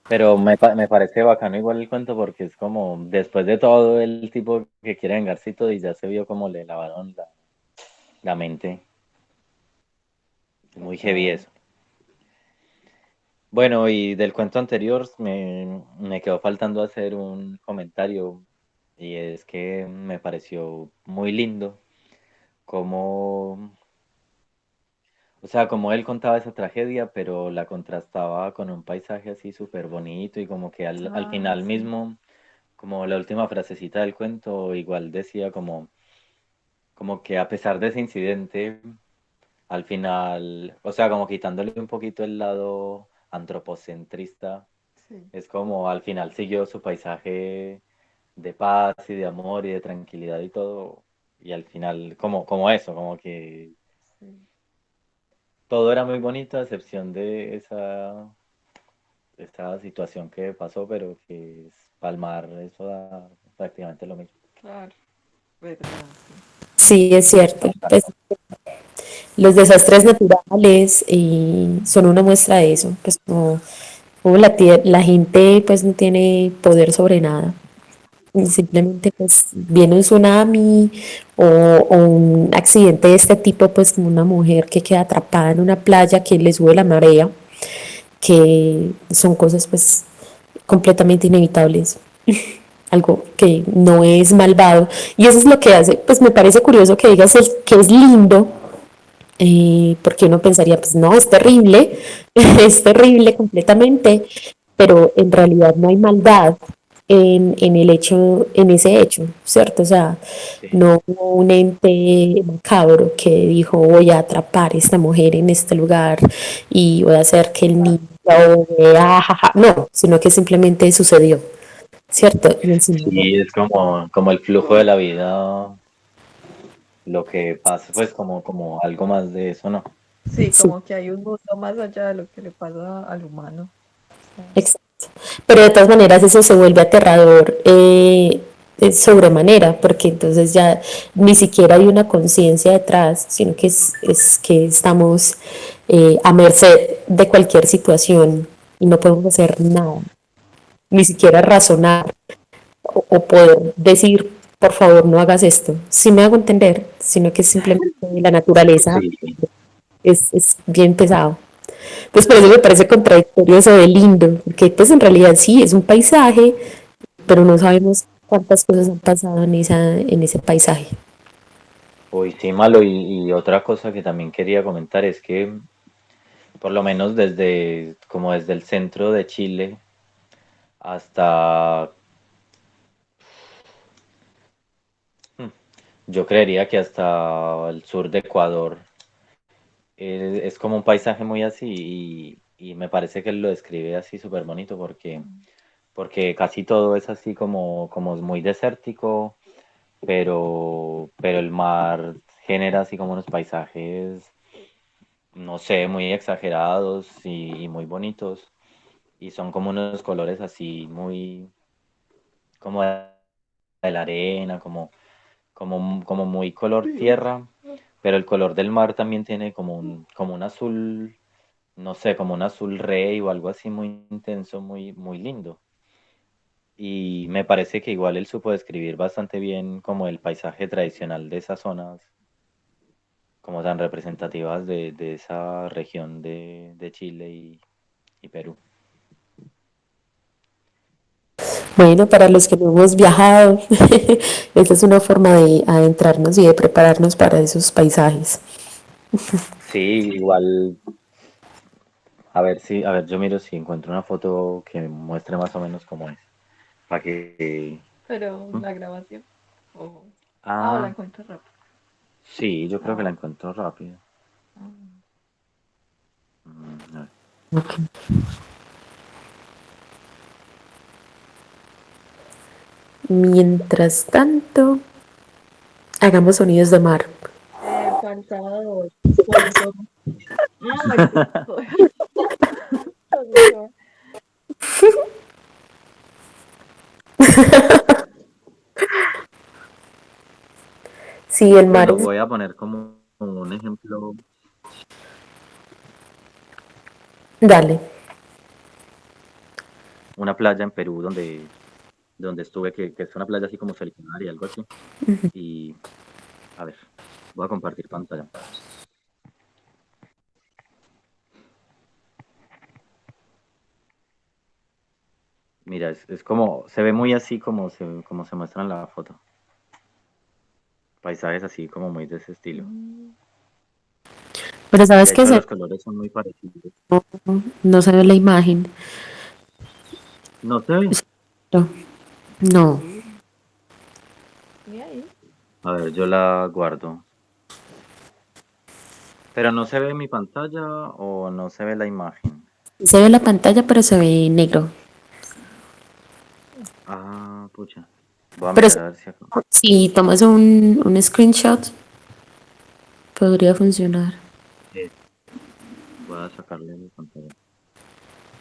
pero me parece bacano igual el cuento porque es como, después de todo, el tipo que quiere vengarse y todo, y ya se vio como le lavaron la mente. Muy heavy Total. eso. Bueno, y del cuento anterior me quedó faltando hacer un comentario y es que me pareció muy lindo como, o sea, como él contaba esa tragedia, pero la contrastaba con un paisaje así súper bonito y como que al Ah, final sí, mismo, como la última frasecita del cuento, igual decía como que a pesar de ese incidente, al final, o sea, como quitándole un poquito el lado antropocentrista. sí, Es como al final siguió su paisaje de paz y de amor y de tranquilidad y todo. Y al final, como eso, como que sí. todo era muy bonito, a excepción de esa situación que pasó, pero que es palmar, eso da prácticamente lo mismo. Claro, verdad, sí. sí, es cierto. Pues, los desastres naturales son una muestra de eso, pues como la gente pues no tiene poder sobre nada. y simplemente pues viene un tsunami o un accidente de este tipo, pues como una mujer que queda atrapada en una playa que le sube la marea, que son cosas pues completamente inevitables, algo que no es malvado. Y eso es lo que hace, pues me parece curioso que digas que es lindo, porque uno pensaría, pues no, es terrible, es terrible completamente, pero en realidad no hay maldad en el hecho, en ese hecho, ¿cierto? O sea, Sí, no hubo un ente macabro que dijo voy a atrapar a esta mujer en este lugar y voy a hacer que el niño se ahogue, ajaja. No, sino que simplemente sucedió, ¿cierto? Y encima, sí, es como el flujo de la vida, lo que pasa, pues como algo más de eso, ¿no? Sí, sí, como que hay un mundo más allá de lo que le pasa al humano. O sea, exacto. Pero de todas maneras eso se vuelve aterrador de sobremanera, porque entonces ya ni siquiera hay una conciencia detrás, sino que es que estamos a merced de cualquier situación y no podemos hacer nada, ni siquiera razonar o poder decir, por favor, no hagas esto. Si me hago entender, sino que simplemente la naturaleza Sí, es bien pesado. Pues por eso me parece contradictorio eso de lindo, porque pues en realidad sí, es un paisaje, pero no sabemos cuántas cosas han pasado en ese paisaje. uy, sí, malo. Y otra cosa que también quería comentar es que, por lo menos desde el centro de Chile hasta, yo creería que hasta el sur de Ecuador, es como un paisaje muy así y me parece que él lo describe así súper bonito porque casi todo es así como es muy desértico, pero el mar genera así como unos paisajes, no sé, muy exagerados y muy bonitos. Y son como unos colores así muy, como de la arena, como muy color tierra, pero el color del mar también tiene como un azul, no sé, como un azul rey o algo así muy intenso, muy lindo. Y me parece que igual él supo describir bastante bien como el paisaje tradicional de esas zonas, como tan representativas de esa región de Chile y Perú. Bueno, para los que no hemos viajado, esta es una forma de adentrarnos y de prepararnos para esos paisajes. Sí, igual, a ver, yo miro si encuentro una foto que muestre más o menos cómo es, para que... pero ¿Mm? la grabación. Oh. Ah, o la Ah, encuentro rápido. sí, yo creo que la Ah, encuentro rápido. ah. A ver. Ok. Mientras tanto, hagamos sonidos de mar. Faltaba sponsor. Ah, marico. Sponsor. Sí, el mar Bueno, es... voy a poner como un ejemplo, Dale. una playa en Perú donde estuve, que es una playa así como solitaria, algo así. Y, a ver, voy a compartir pantalla. Mira, es como, se ve muy así como se muestra en la foto. Paisajes así como muy de ese estilo. Mm, Pero Y ¿sabes de qué hecho es? los colores son muy parecidos. No se ve la imagen. No se ve. No, no. ¿y ahí? A ver, yo la guardo. Pero no se ve mi pantalla o no se ve la imagen. Se ve la pantalla, pero se ve negro. Ah, pucha. Voy a Pero mirar a ver si acá. si tomas un screenshot, podría funcionar. Eh, Voy a sacarle mi pantalla.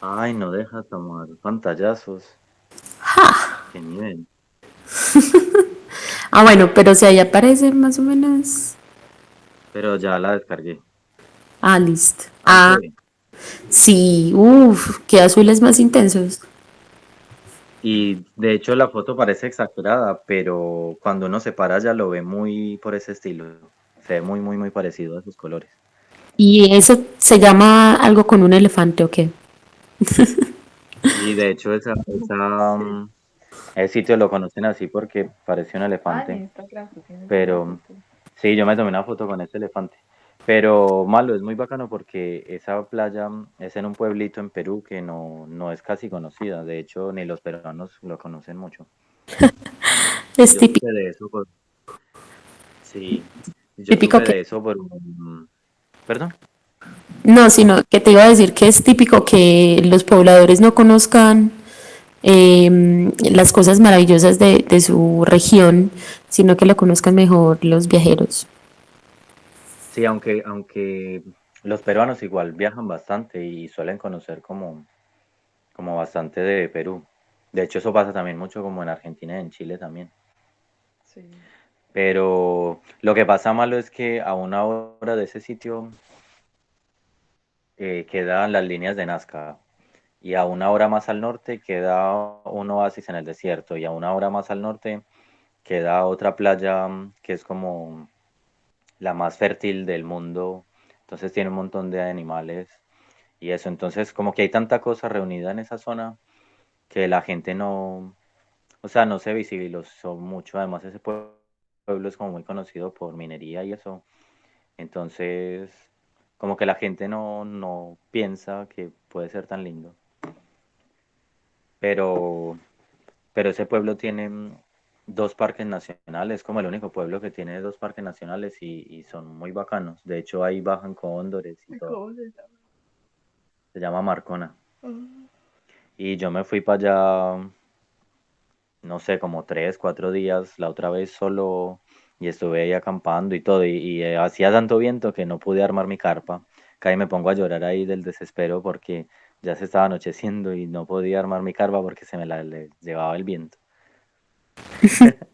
Ay, no deja tomar pantallazos. Qué nivel. Ah, bueno, pero si ahí aparece más o menos. Pero ya la descargué. Ah, listo. Ahí se Ah, ve. sí, uff, qué azules más intensos. Y de hecho la foto parece exagerada, pero cuando uno se para ya lo ve muy por ese estilo. Se ve muy, muy, muy parecido a sus colores. ¿Y eso se llama algo con un elefante o qué? Y de hecho ese sitio lo conocen así porque parece un Ah, en elefante. Instagram tú tienes una Pero foto. sí, yo me tomé una foto con ese elefante. Pero malo, es muy bacano porque esa playa es en un pueblito en Perú que no es casi conocida. De hecho, ni los peruanos lo conocen mucho. Es Yo típico, supe de eso por, sí, yo típico supe que, de eso por un, perdón. no, sino que te iba a decir que es típico que los pobladores no conozcan las cosas maravillosas de su región, sino que lo conozcan mejor los viajeros. Sí, aunque los peruanos igual viajan bastante y suelen conocer como bastante de Perú. De hecho, eso pasa también mucho como en Argentina y en Chile también. Sí. Pero lo que pasa malo es que a una hora de ese sitio quedan las líneas de Nazca y a una hora más al norte queda un oasis en el desierto y a una hora más al norte queda otra playa que es como la más fértil del mundo. Entonces tiene un montón de animales y eso. Entonces como que hay tanta cosa reunida en esa zona que la gente no, o sea, no se visibilizó mucho. Además ese pueblo es como muy conocido por minería y eso. Entonces, como que la gente no piensa que puede ser tan lindo. Pero, pero ese pueblo tiene dos parques nacionales, como el único pueblo que tiene dos parques nacionales y son muy bacanos. De hecho, ahí bajan cóndores y ¿Y todo. cómo se llama? Se llama Marcona. Ah, Y yo me fui para allá, no sé, como 3, 4 días la otra vez solo y estuve ahí acampando y todo. Y hacía tanto viento que no pude armar mi carpa. Casi me pongo a llorar ahí del desespero porque ya se estaba anocheciendo y no podía armar mi carpa porque se me la llevaba el viento.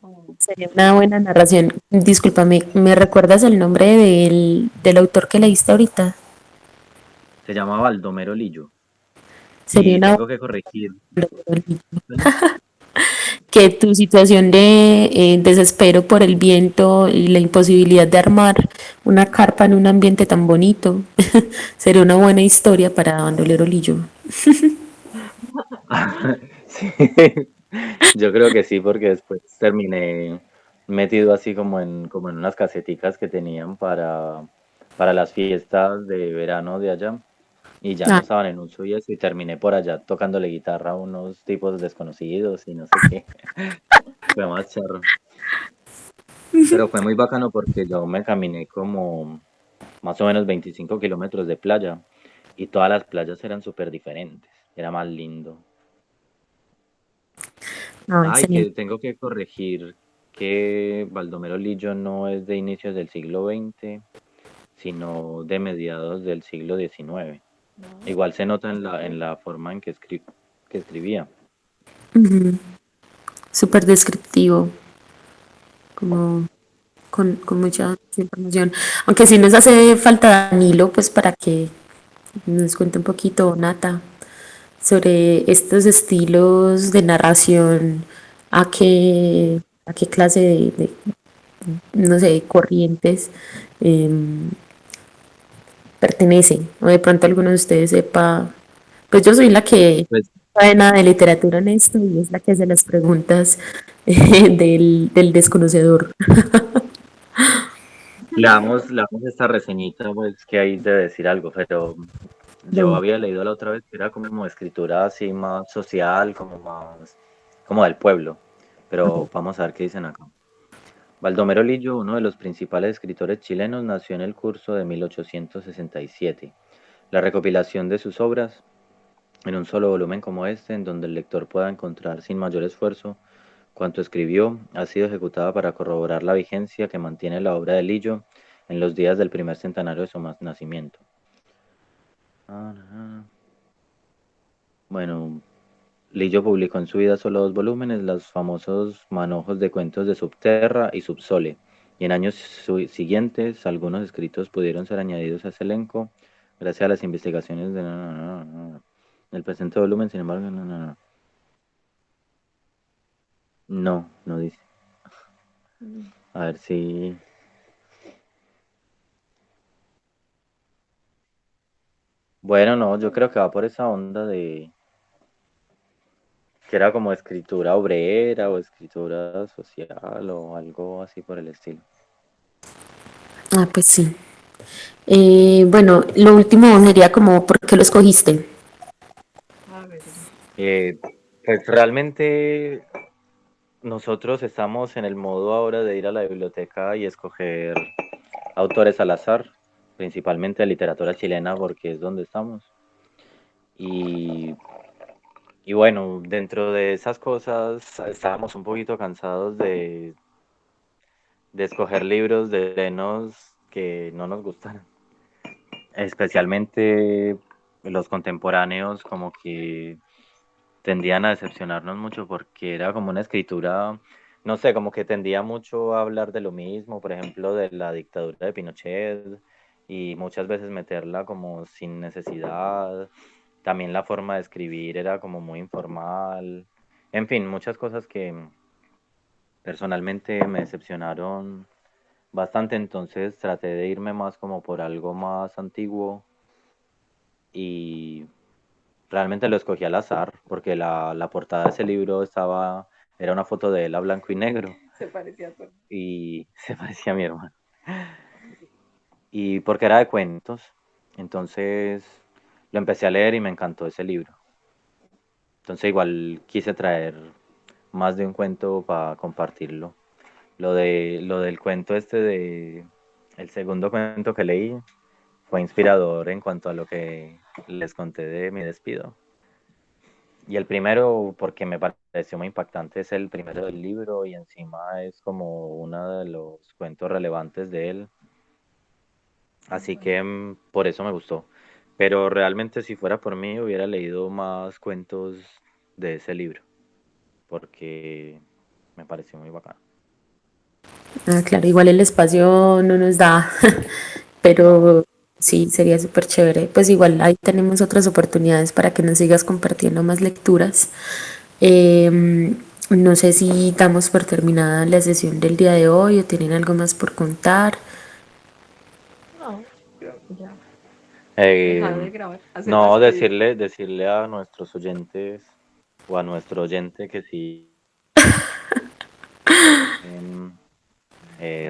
oh, Sería una buena narración. Discúlpame, ¿me recuerdas el nombre del autor que leíste ahorita? Se llama Baldomero Lillo. Sería Y una tengo que corregir. buena Bueno, que tu situación de desespero por el viento y la imposibilidad de armar una carpa en un ambiente tan bonito sería una buena historia para Bandolero Lillo. sí, yo creo que sí, porque después terminé metido así como en unas caseticas que tenían para las fiestas de verano de allá y ya no Ah, estaban en uso y eso, y terminé por allá tocándole guitarra a unos tipos desconocidos y no sé qué. Fue más charro. Pero fue muy bacano porque yo me caminé como más o menos 25 kilómetros de playa y todas las playas eran súper diferentes. Era más lindo. no, Ay, excelente. que tengo que corregir que Baldomero Lillo no es de inicios del siglo XX, sino de mediados del siglo XIX. no, Igual se nota en la, ok. en la forma en que escribía. Ujú. Súper descriptivo, como con mucha información. Aunque sí nos hace falta Danilo, pues para que nos cuente un poquito, Nata, sobre estos estilos de narración, a qué clase no sé, corrientes em, pertenecen. O de pronto alguno de ustedes sepa, pues yo soy la que Pues sabe nada de literatura en esto y es la que hace las preguntas del desconocedor. le damos esta reseñita, pues que ahí debe decir algo, pero yo No. había leído la otra vez que era como escritura así más social, como más, como del pueblo. Pero vamos a ver qué dicen acá. Baldomero Lillo, uno de los principales escritores chilenos, nació en el curso de 1867. La recopilación de sus obras en un solo volumen como este, en donde el lector pueda encontrar sin mayor esfuerzo cuanto escribió, ha sido ejecutada para corroborar la vigencia que mantiene la obra de Lillo en los días del primer centenario de su nacimiento. Bueno, Lillo publicó en su vida solo 2 volúmenes, los famosos manojos de cuentos de Subterra y Subsole, y en años siguientes algunos escritos pudieron ser añadidos a ese elenco gracias a las investigaciones de... El presente volumen, sin embargo, No, no dice. Mm. A ver si... Bueno, no, yo creo que va por esa onda de que era como escritura obrera o escritura social o algo así por el estilo. Ah, pues sí. Bueno, lo último sería como, ¿por qué lo escogiste? A ver, Eh, pues realmente nosotros estamos en el modo ahora de ir a la biblioteca y escoger autores al azar, principalmente de literatura chilena porque es donde estamos. Y, y bueno, dentro de esas cosas estábamos un poquito cansados de escoger libros de chilenos que no nos gustan, especialmente los contemporáneos como que tendían a decepcionarnos mucho porque era como una escritura, no sé, como que tendía mucho a hablar de lo mismo, por ejemplo, de la dictadura de Pinochet y muchas veces meterla como sin necesidad. También la forma de escribir era como muy informal. En fin, muchas cosas que personalmente me decepcionaron bastante, entonces traté de irme más como por algo más antiguo y realmente lo escogí al azar porque la portada de ese libro era una foto de él a blanco y negro se parecía a tu. y se parecía a mi hermano. Y porque era de cuentos, entonces lo empecé a leer y me encantó ese libro. Entonces igual quise traer más de un cuento para compartirlo. Lo del cuento el segundo cuento que leí fue inspirador en cuanto a lo que les conté de mi despido. Y el primero, porque me pareció muy impactante, es el primero del libro y encima es como uno de los cuentos relevantes de él. Así que por eso me gustó. Pero realmente si fuera por mí hubiera leído más cuentos de ese libro, porque me pareció muy bacán. Ah, claro, igual el espacio no nos da, No, pero sí, sería súper chévere. Pues igual ahí tenemos otras oportunidades para que nos sigas compartiendo más lecturas. No sé si damos por terminada la sesión del día de hoy o tienen algo más por contar. No, creo que ya. Dejar de Eh, grabar. Hacer la no, despedida. decirle a nuestros oyentes o a nuestro oyente que sí,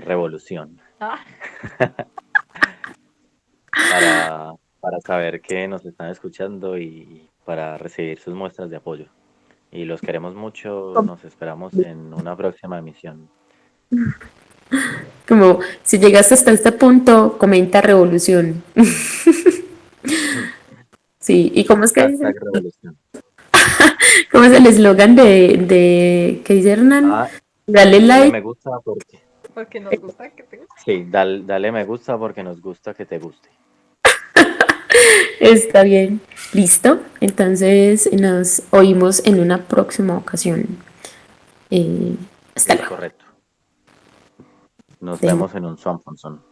revolución. Ah, Para saber que nos están escuchando y para recibir sus muestras de apoyo. Y los queremos mucho, nos esperamos en una próxima emisión. Como si llegaste hasta este punto, comenta revolución. Sí, ¿y cómo es que Hashtag dicen? revolución. ¿Cómo es el eslogan de que dice Hernán? Ah, Dale dale like. me gusta porque... porque nos gusta que te guste. Sí, dale me gusta porque nos gusta que te guste. Está bien. Listo. Entonces nos oímos en una próxima ocasión. Eh, Hasta Es luego. correcto. Nos De vemos en un Swanfonson.